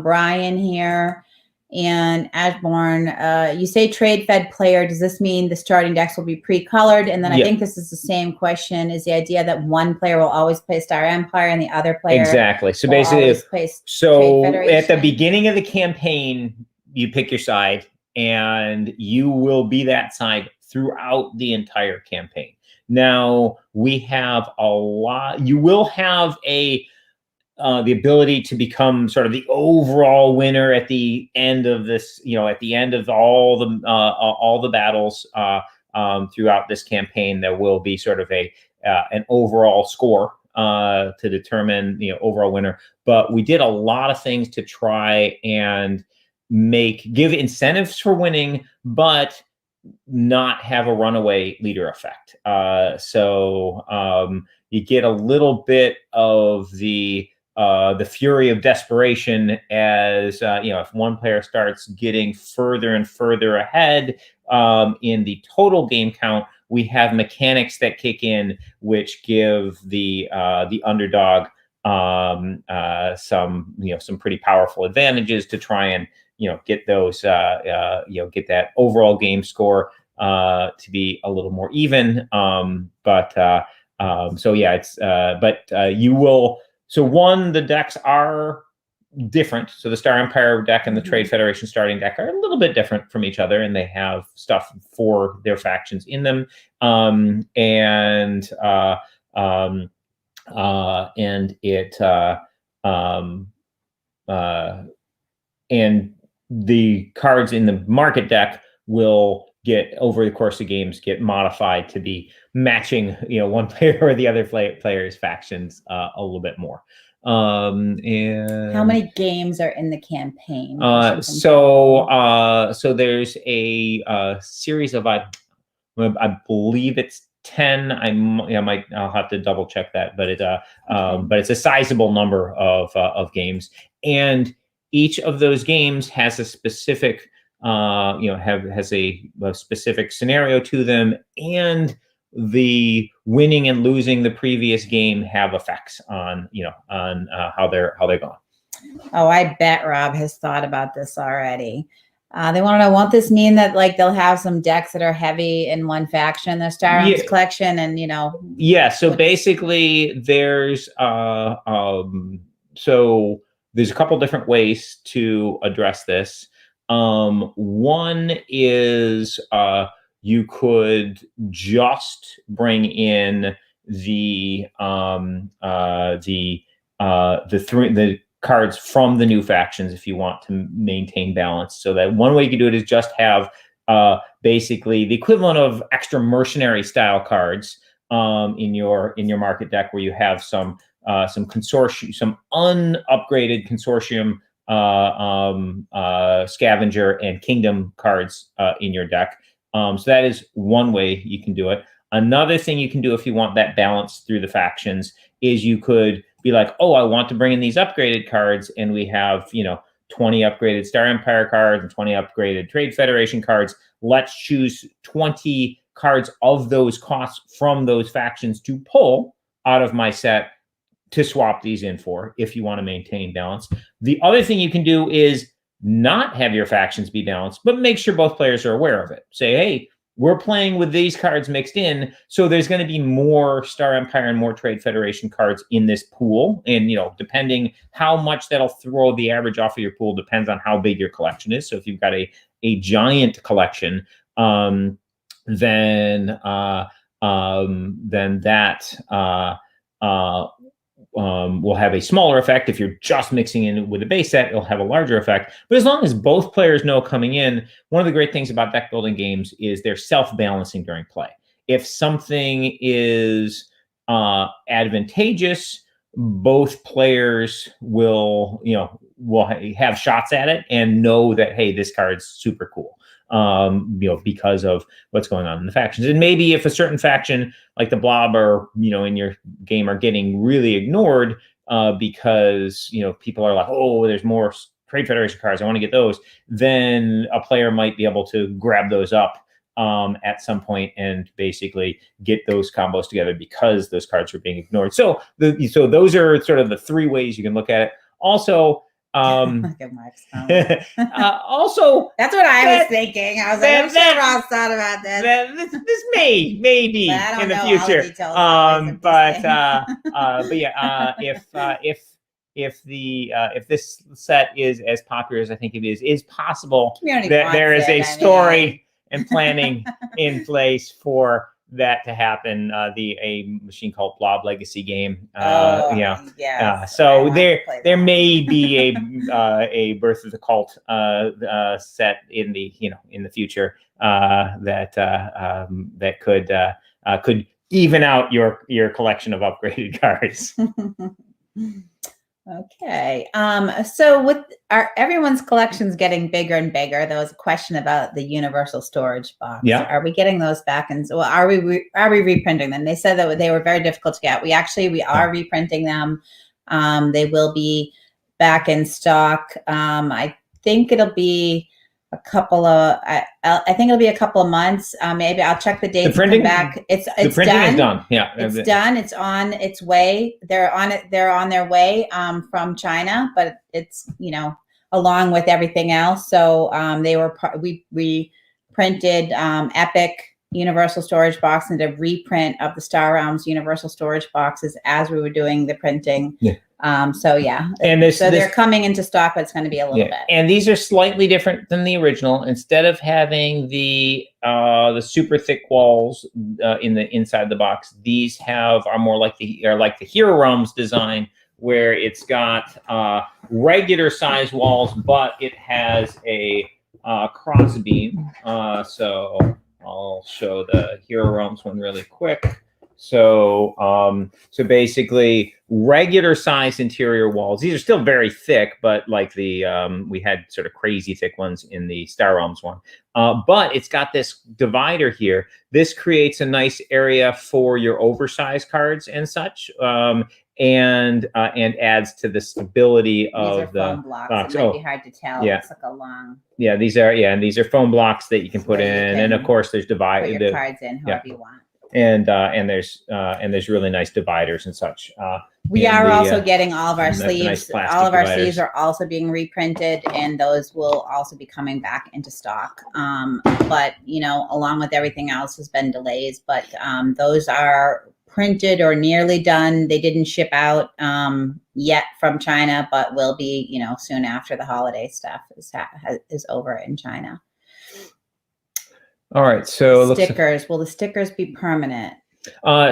Brian here and Ashbourne. You say trade-fed player. Does this mean the starting decks will be pre-colored? And then I think this is the same question. Is the idea that one player will always play Star Empire and the other player exactly? So basically, at the beginning of the campaign, you pick your side, and you will be that side throughout the entire campaign. Now, we have a lot. You will have the ability to become sort of the overall winner at the end of this. At the end of all the battles throughout this campaign, there will be sort of an overall score to determine the overall winner. But we did a lot of things to try and give incentives for winning, but not have a runaway leader effect. So you get a little bit of the fury of desperation as if one player starts getting further and further ahead in the total game count, we have mechanics that kick in which give the underdog some pretty powerful advantages to try and get those get that overall game score to be a little more even. You will. So the decks are different. So the Star Empire deck and the Trade Federation starting deck are a little bit different from each other, and they have stuff for their factions in them. And the cards in the market deck will get, over the course of games, get modified to be matching, one player or the other player's factions a little bit more. And how many games are in the campaign? So there's a series of I believe it's 10. I'll have to double check that, but it's a sizable number of games, and each of those games has a specific has a specific scenario to them, and the winning and losing the previous game have effects on how they're going. Oh, I bet Rob has thought about this already. They want to know, won't this mean that they'll have some decks that are heavy in one faction, the Star Realms collection, and Yeah. So basically, there's there's a couple different ways to address this. One is you could just bring in the cards from the new factions if you want to maintain balance. So that one way you can do it is just have basically the equivalent of extra mercenary style cards in your market deck, where you have some consortium, some unupgraded consortium scavenger and kingdom cards in your deck. So that is one way you can do it. Another thing you can do if you want that balance through the factions is you could be like, oh, I want to bring in these upgraded cards, and we have 20 upgraded Star Empire cards and 20 upgraded Trade Federation cards. Let's choose 20 cards of those costs from those factions to pull out of my set to swap these in for, if you want to maintain balance. The other thing you can do is not have your factions be balanced, but make sure both players are aware of it. Say, hey, we're playing with these cards mixed in, so there's going to be more Star Empire and more Trade Federation cards in this pool. And, depending how much that'll throw the average off of your pool depends on how big your collection is. So if you've got a giant collection, then that will have a smaller effect. If you're just mixing in with a base set, it'll have a larger effect. But as long as both players know coming in, one of the great things about deck building games is they're self-balancing during play. If something is advantageous, both players will have shots at it and know that, hey, this card's super cool. Because of what's going on in the factions. And maybe if a certain faction like the Blob or, in your game are getting really ignored because, people are like, oh, there's more Trade Federation cards, I want to get those, then a player might be able to grab those up at some point and basically get those combos together because those cards are being ignored. So those are sort of the three ways you can look at it. Also, also, that's what I was thinking. I was like, I'm sure Ross thought about this. This may be in the future. If this set is as popular as I think it is possible that there is a story and planning in place for that to happen. A machine called Blob Legacy game. So there may be a Birth of the Cult set in the future that could even out your collection of upgraded cards. Okay. So with everyone's collections getting bigger and bigger, there was a question about the universal storage box. Yeah. Are we getting those back? And so are we reprinting them? They said that they were very difficult to get. We are reprinting them. They will be back in stock. I think it'll be a couple of months. Maybe I'll check the dates. The printing back. It's the printing done. is done. Yeah, it's done. It's on its way. They're on their way from China, but it's along with everything else. So we printed Epic Universal Storage Box and a reprint of the Star Realms Universal Storage Boxes as we were doing the printing. Yeah. And they're coming into stock, but it's going to be a little bit. And these are slightly different than the original. Instead of having the super thick walls inside the box, these are more like the Hiroms design, where it's got regular size walls, but it has a cross beam. So I'll show the Hiroms one really quick. So basically regular size interior walls. These are still very thick, but like we had sort of crazy thick ones in the Star Realms one. But it's got this divider here. This creates a nice area for your oversized cards and such, and adds to the stability of the foam blocks. It might be hard to tell. Yeah. It's like a long. Yeah, these are foam blocks that you can put in, and of course there's Put your cards in however you want. And there's really nice dividers and such. We are also getting all of our sleeves. Nice all of our sleeves are also being reprinted, and those will also be coming back into stock. But along with everything else, has been delays. But those are printed or nearly done. They didn't ship out yet from China, but will be soon after the holiday stuff is over in China. All right, so stickers. Will the stickers be permanent?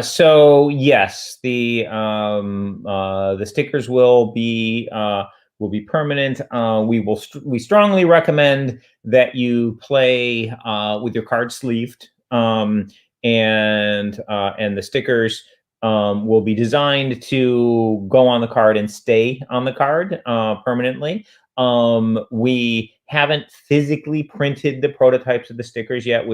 So yes, the stickers will be permanent. We strongly recommend that you play with your cards sleeved, and the stickers will be designed to go on the card and stay on the card permanently. We haven't physically printed the prototypes of the stickers yet.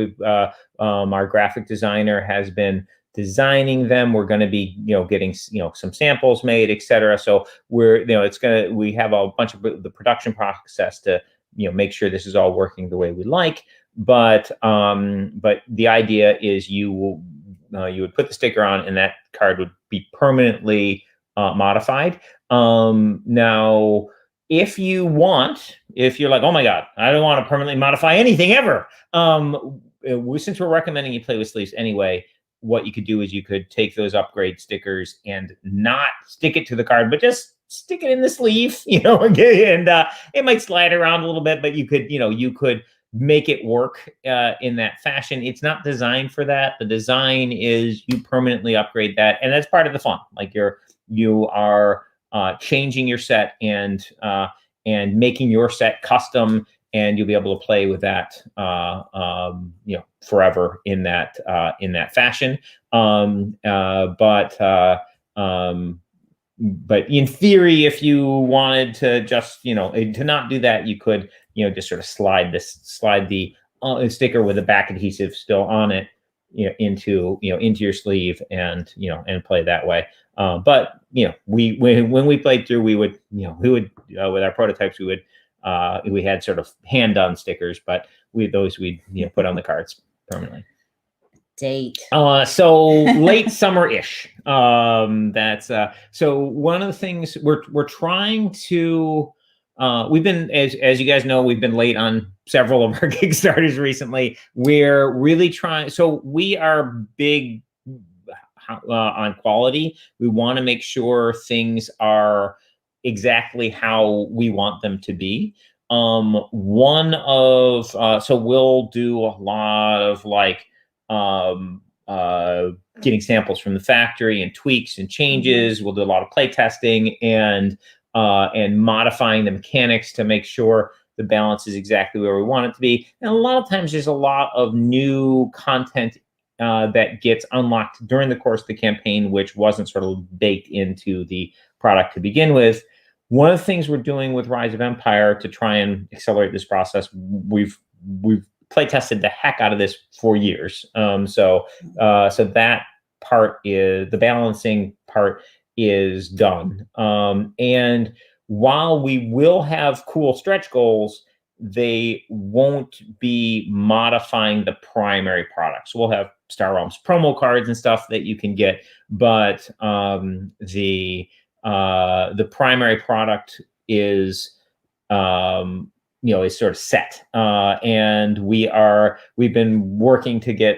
Our graphic designer has been designing them. We're going to be, getting, some samples made, etc. So we're, we have a bunch of the production process to, make sure this is all working the way we like. But the idea is you would put the sticker on, and that card would be permanently modified. Now, if you're like, oh my God, I don't want to permanently modify anything ever. Since we're recommending you play with sleeves anyway, what you could do is you could take those upgrade stickers and not stick it to the card, but just stick it in the sleeve, and it might slide around a little bit, but you could make it work in that fashion. It's not designed for that. The design is you permanently upgrade that, and that's part of the fun. Like you are changing your set and making your set custom, and you'll be able to play with that, forever in that fashion. But in theory, if you wanted to just, to not do that, you could, just sort of slide the sticker with the back adhesive still on it, into your sleeve and play that way. But when we played through, we would with our prototypes, we had sort of hand done stickers, but we'd put on the cards permanently. Date. So late summer-ish. That's so one of the things we're trying to. We've been, as you guys know, we've been late on several of our Kickstarters recently. We're really trying. So we are big on quality. We want to make sure things are exactly how we want them to be. So we'll do a lot of getting samples from the factory and tweaks and changes. We'll do a lot of play testing and modifying the mechanics to make sure the balance is exactly where we want it to be. And a lot of times there's a lot of new content that gets unlocked during the course of the campaign, which wasn't sort of baked into the product to begin with. One of the things we're doing with Rise of Empire to try and accelerate this process, we've play tested the heck out of this for years. So that part is the balancing part is done. And while we will have cool stretch goals, they won't be modifying the primary product. So we'll have Star Realms promo cards and stuff that you can get, but the primary product is is sort of set, and we've been working to get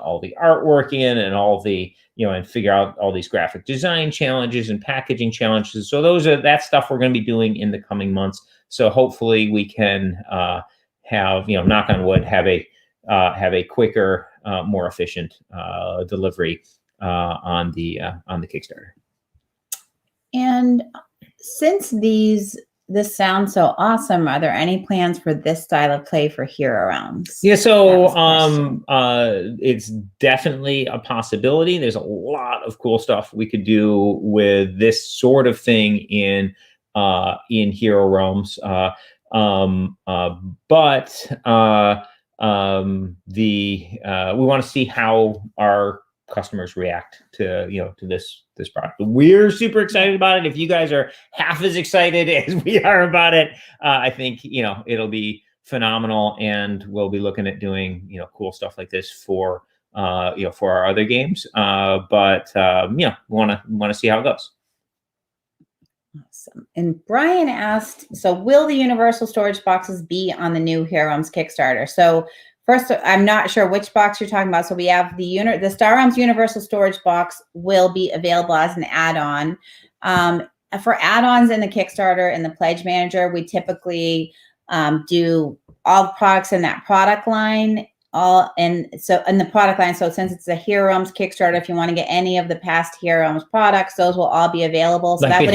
all the artwork in and all the and figure out all these graphic design challenges and packaging challenges. So that's stuff we're going to be doing in the coming months. So hopefully we can have knock on wood, have a quicker, more efficient delivery on the Kickstarter. And since this sounds so awesome, are there any plans for this style of play for Hero Realms? Yeah, so it's definitely a possibility. There's a lot of cool stuff we could do with this sort of thing in Hero Realms. But we want to see how our customers react to this product. We're super excited about it. If you guys are half as excited as we are about it, I think it'll be phenomenal, and we'll be looking at doing cool stuff like this for our other games. But we want to see how it goes. Awesome. And Brian asked, so will the universal storage boxes be on the new Harems Kickstarter? So first, I'm not sure which box you're talking about. So we have the Star Realms Universal Storage Box will be available as an add-on. For add-ons in the Kickstarter and the Pledge Manager, we typically do all the products in that product line. In the product line. So since it's a Hiroms Kickstarter, if you want to get any of the past Hiroms products, those will all be available. So like that would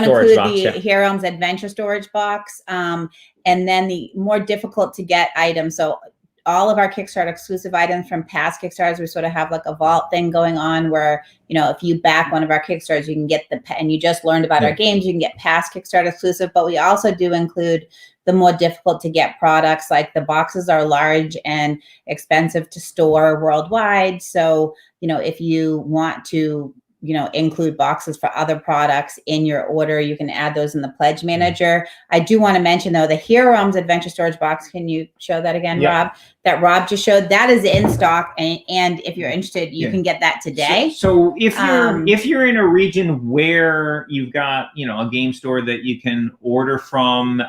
include the Hiroms Adventure Storage Box, and then the more difficult to get items. So all of our Kickstarter exclusive items from past Kickstarters. We sort of have like a vault thing going on where, if you back one of our Kickstarters, you can get and you just learned about our games, you can get past Kickstarter exclusive, but we also do include the more difficult to get products. Like the boxes are large and expensive to store worldwide. So, if you want to, include boxes for other products in your order, you can add those in the pledge manager. I do want to mention though, the Hiroms adventure storage box. Can you show that again, Rob? That Rob just showed, that is in stock. And if you're interested, you can get that today. So if you're in a region where you've got, a game store that you can order from,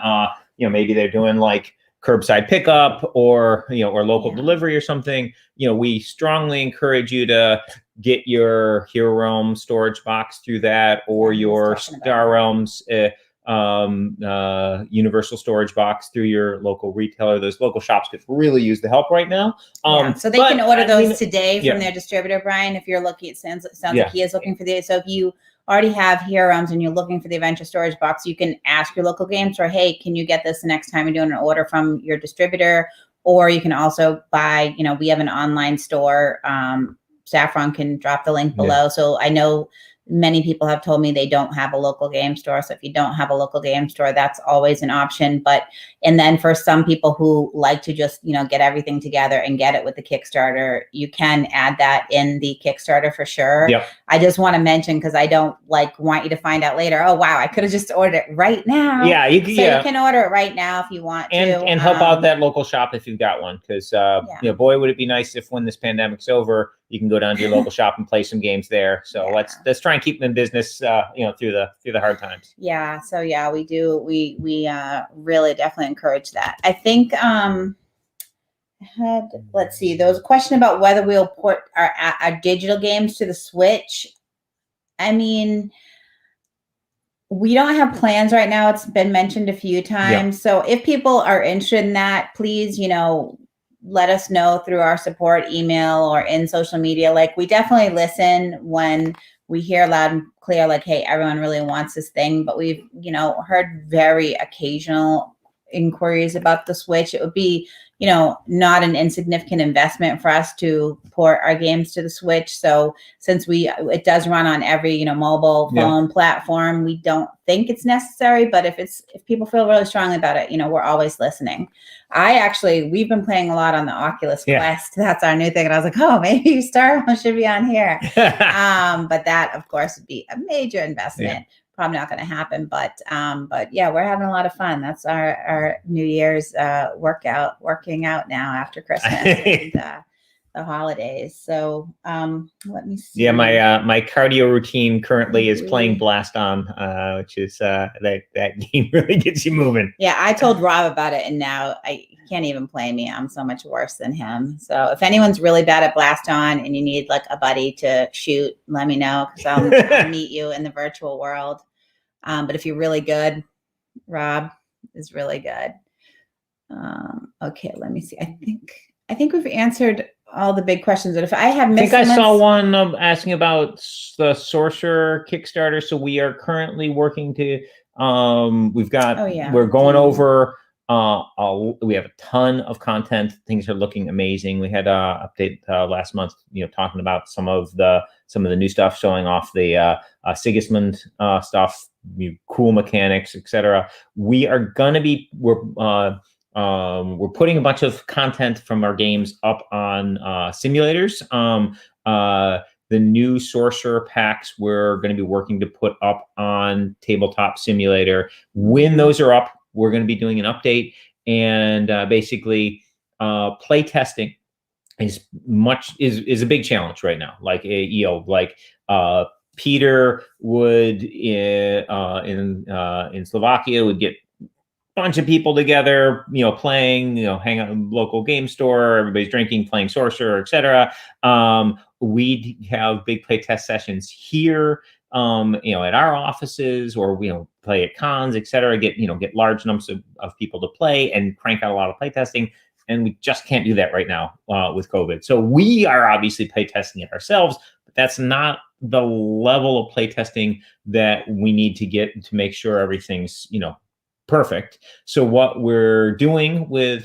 maybe they're doing like curbside pickup or local delivery or something, we strongly encourage you to get your Hero Realm storage box through that, or your Star Realms universal storage box through your local retailer. Those local shops could really use the help right now. So they can order those today from their distributor, Brian. If you're looking, it sounds like he is looking for these. So if you already have Harems and you're looking for the adventure storage box, you can ask your local game store, hey, can you get this the next time you're doing an order from your distributor? Or you can also buy, we have an online store. Saffron can drop the link below. So I know many people have told me they don't have a local game store. So if you don't have a local game store, that's always an option. And then for some people who like to just, get everything together and get it with the Kickstarter, you can add that in the Kickstarter for sure. I just want to mention, because I don't want you to find out later, oh, wow, I could have just ordered it right now. You can order it right now if you want to. And help out that local shop if you've got one. Because, boy, would it be nice if when this pandemic's over, you can go down to your local shop and play some games there. So let's try and keep them in business, through the hard times. So we do. We really definitely encourage that. I think let's see. There was a question about whether we'll port our digital games to the Switch. I mean, we don't have plans right now. It's been mentioned a few times. So if people are interested in that, please, let us know through our support email or in social media. We definitely listen when we hear loud and clear, hey, everyone really wants this thing, but we've, heard very occasional inquiries about the Switch. It would be, not an insignificant investment for us to port our games to the Switch. So since it does run on every, mobile phone platform, we don't think it's necessary, but if people feel really strongly about it, we're always listening. We've been playing a lot on the Oculus Quest. That's our new thing. And I was like, oh, maybe Star Wars should be on here. But that of course would be a major investment. Probably not going to happen, but we're having a lot of fun. That's our New Year's working out now after Christmas and the holidays. So let me see. Yeah, my cardio routine currently is playing Blast On, which is that game really gets you moving. Yeah, I told Rob about it, and now I can't even play me. I'm so much worse than him. So if anyone's really bad at Blast On and you need a buddy to shoot, let me know, because I'll meet you in the virtual world. But if you're really good, Rob is really good. Okay, let me see. I think we've answered all the big questions. But if I have missed, I saw one asking about the Sorcerer Kickstarter. So we are currently working to. We're going over. We have a ton of content. Things are looking amazing. We had an update last month, talking about some of the new stuff, showing off the Sigismund stuff, cool mechanics, etc. We are gonna be we're putting a bunch of content from our games up on simulators. The new Sorcerer packs we're going to be working to put up on Tabletop Simulator. When those are up, we're going to be doing an update, and basically play testing is a big challenge right now. Peter would in Slovakia would get a bunch of people together, playing, hang out in a local game store, everybody's drinking, playing Sorcerer, etc. We'd have big play test sessions here, at our offices, or play at cons, etc. Get large numbers of people to play and crank out a lot of play testing. And we just can't do that right now with COVID. So we are obviously play testing it ourselves, but that's not the level of play testing that we need to get to make sure everything's perfect. So what we're doing with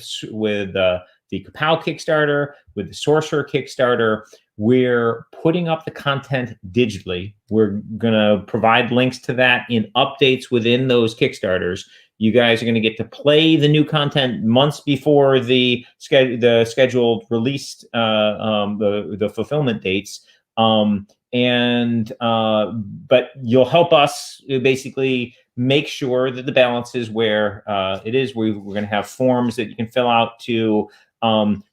the Kapow Kickstarter, with the Sorcerer Kickstarter. We're putting up the content digitally. We're going to provide links to that in updates within those Kickstarters. You guys are going to get to play the new content months before the scheduled release, the fulfillment dates. But you'll help us basically make sure that the balance is where it is. We're going to have forms that you can fill out to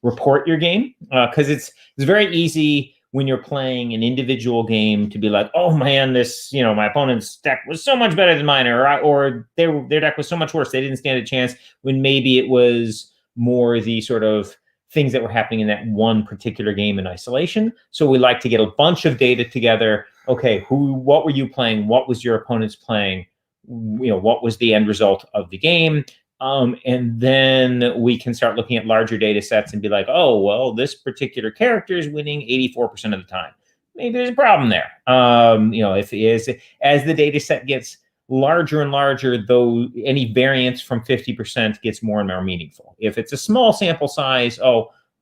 report your game, because it's very easy when you're playing an individual game to be like, oh man, this, my opponent's deck was so much better than mine, or their deck was so much worse, they didn't stand a chance, when maybe it was more the sort of things that were happening in that one particular game in isolation. So we like to get a bunch of data together. Okay, what were you playing? What was your opponent's playing? What was the end result of the game? And then we can start looking at larger data sets and be like, oh, well, this particular character is winning 84% of the time. Maybe there's a problem there. If it is, as the data set gets larger and larger, though, any variance from 50% gets more and more meaningful. If it's a small sample size,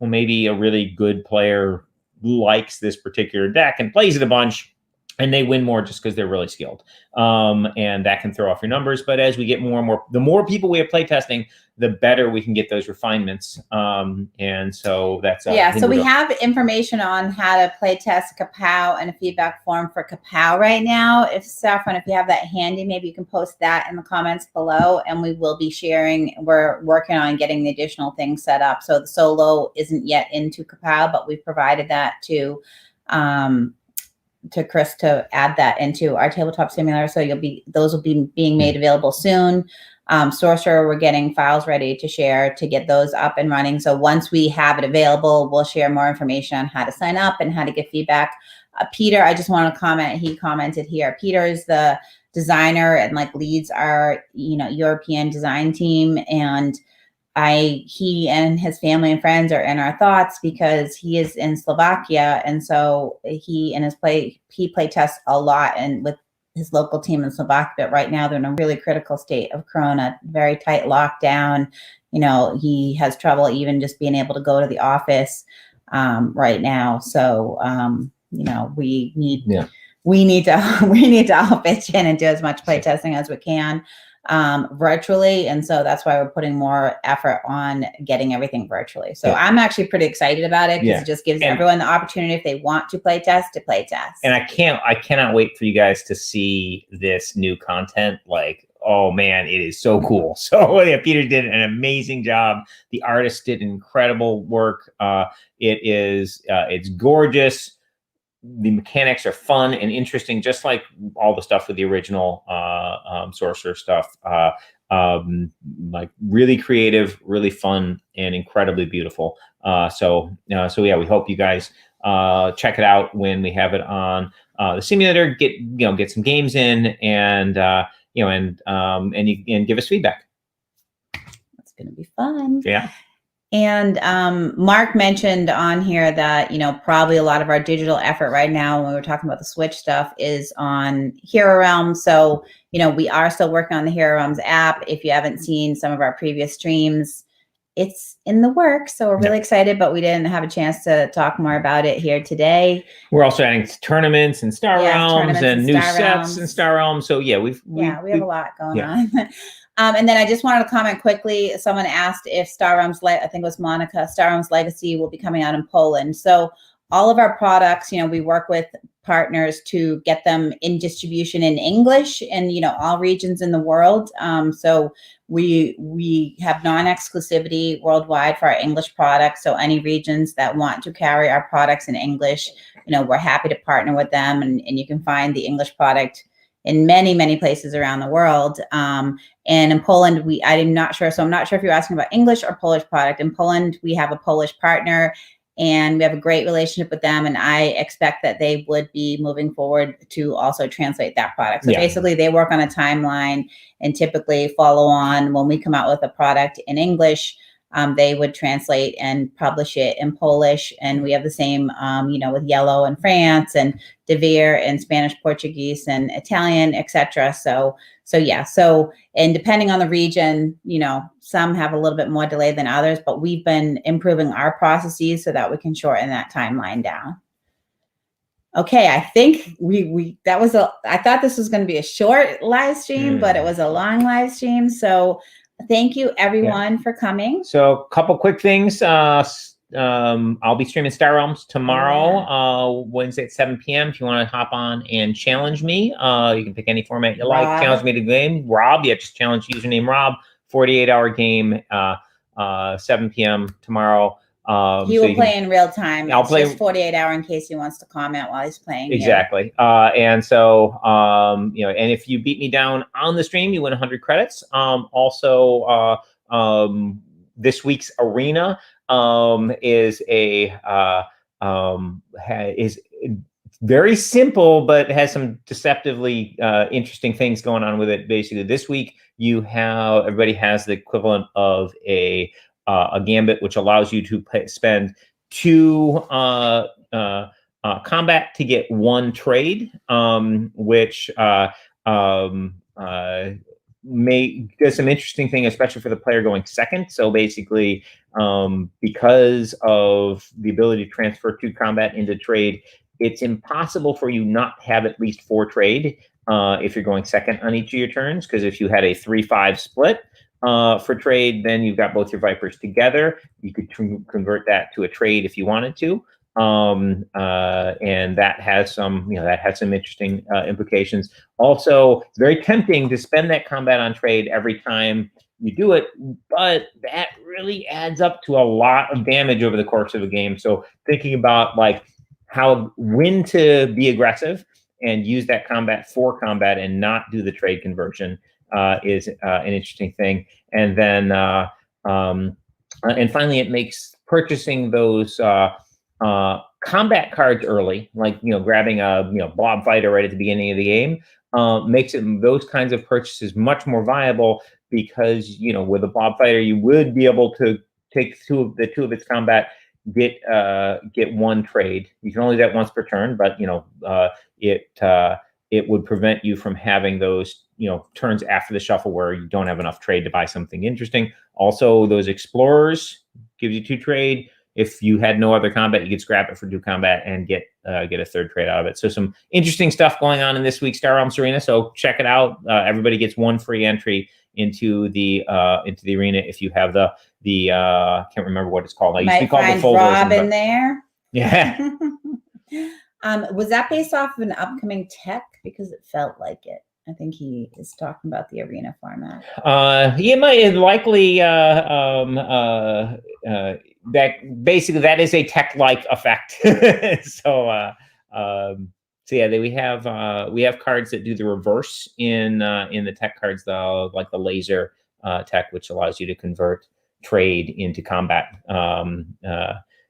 maybe a really good player likes this particular deck and plays it a bunch, and they win more just because they're really skilled. And that can throw off your numbers. But as we get more and more, the more people we have playtesting, the better we can get those refinements. And so that's... so we have information on how to playtest Kapow and a feedback form for Kapow right now. If Saffron, if you have that handy, maybe you can post that in the comments below, and we will be sharing. We're working on getting the additional things set up. So the solo isn't yet into Kapow, but we've provided that to Chris to add that into our tabletop simulator. So those will be being made available soon. Sorcerer, we're getting files ready to share to get those up and running. So once we have it available, we'll share more information on how to sign up and how to get feedback. Peter, I just want to comment. He commented here. Peter is the designer and leads our European design team, and he and his family and friends are in our thoughts because he is in Slovakia, and so he play tests a lot and with his local team in Slovakia. But right now they're in a really critical state of Corona, very tight lockdown. He has trouble even just being able to go to the office right now. So we need to all pitch in and do as much play testing as we can virtually, and so that's why we're putting more effort on getting everything virtually. So I'm actually pretty excited about it, because it just gives everyone the opportunity, if they want to play test, to play test. And I cannot wait for you guys to see this new content. Oh man, it is so cool. So Peter did an amazing job. The artist did incredible work. It's gorgeous. The mechanics are fun and interesting, just like all the stuff with the original Sorcerer stuff. Really creative, really fun, and incredibly beautiful. So we hope you guys check it out when we have it on the simulator. Get some games in, and give us feedback. That's gonna be fun. Yeah. And Mark mentioned on here that, probably a lot of our digital effort right now, when we were talking about the Switch stuff, is on Hirom. So, we are still working on the Hiroms app. If you haven't seen some of our previous streams, it's in the works. So we're really excited, but we didn't have a chance to talk more about it here today. We're also adding tournaments and Star Realms and new sets and Star Realms. So we have a lot going on. And then I just wanted to comment quickly. Someone asked if Star Realms, I think it was Monica, Star Realms Legacy will be coming out in Poland. So all of our products, we work with partners to get them in distribution in English in, all regions in the world. So we have non-exclusivity worldwide for our English products. So any regions that want to carry our products in English, we're happy to partner with them. And you can find the English product in many, many places around the world. And in Poland, I'm not sure. So I'm not sure if you're asking about English or Polish product. In Poland, we have a Polish partner, and we have a great relationship with them. And I expect that they would be moving forward to also translate that product. So basically, they work on a timeline and typically follow on when we come out with a product in English. They would translate and publish it in Polish. And we have the same, with Yellow in France and Devere in Spanish, Portuguese, and Italian, etc. So, and depending on the region, some have a little bit more delay than others, but we've been improving our processes so that we can shorten that timeline down. Okay, I think I thought this was going to be a short live stream, but it was a long live stream. So thank you everyone for coming. So a couple quick things. I'll be streaming Star Realms tomorrow, Wednesday at 7 p.m. If you want to hop on and challenge me, you can pick any format you like. Challenge me to game. Rob, just challenge username Rob. 48-hour game, 7 p.m. tomorrow. He will play in real time. I'll play just 48-hour in case he wants to comment while he's playing. Exactly. And so, and if you beat me down on the stream, you win 100 credits. Also, this week's arena is very simple, but has some deceptively interesting things going on with it. Basically, this week everybody has the equivalent of a gambit, which allows you to spend 2 combat to get 1 trade, which does some interesting thing, especially for the player going second. So basically, because of the ability to transfer 2 combat into trade, it's impossible for you not to have at least 4 trade if you're going second on each of your turns, because if you had a 3-5 split for trade, then you've got both your Vipers together. You could convert that to a trade if you wanted to. And that has some interesting implications. Also, it's very tempting to spend that combat on trade every time you do it, but that really adds up to a lot of damage over the course of a game. So thinking about when to be aggressive and use that combat for combat and not do the trade conversion is an interesting thing. And then and finally, it makes purchasing those combat cards early, like grabbing a blob fighter right at the beginning of the game, makes those kinds of purchases much more viable, because with a blob fighter you would be able to take 2 of its combat, get 1 trade. You can only do that once per turn, but it would prevent you from having those turns after the shuffle where you don't have enough trade to buy something interesting. Also, those explorers gives you 2 trade. If you had no other combat, you could scrap it for 2 combat and get a 3rd trade out of it. So some interesting stuff going on in this week's Star Realms Arena. So check it out. Everybody gets 1 free entry into the arena if you have the can't remember what it's called. I used to call the full Rob version, in there. Yeah. Was that based off of an upcoming tech? Because it felt like it. I think he is talking about the arena format. He might likely that basically that is a tech-like effect. So we have cards that do the reverse in the tech cards, like the laser tech, which allows you to convert trade into combat.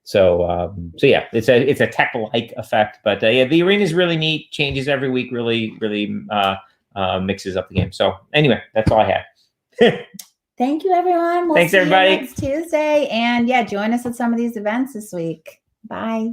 So yeah, it's a tech-like effect. But the arena is really neat. Changes every week. Really mixes up the game. So anyway, that's all I had. Thank you, everyone. Thanks, everybody. See you next Tuesday. And join us at some of these events this week. Bye.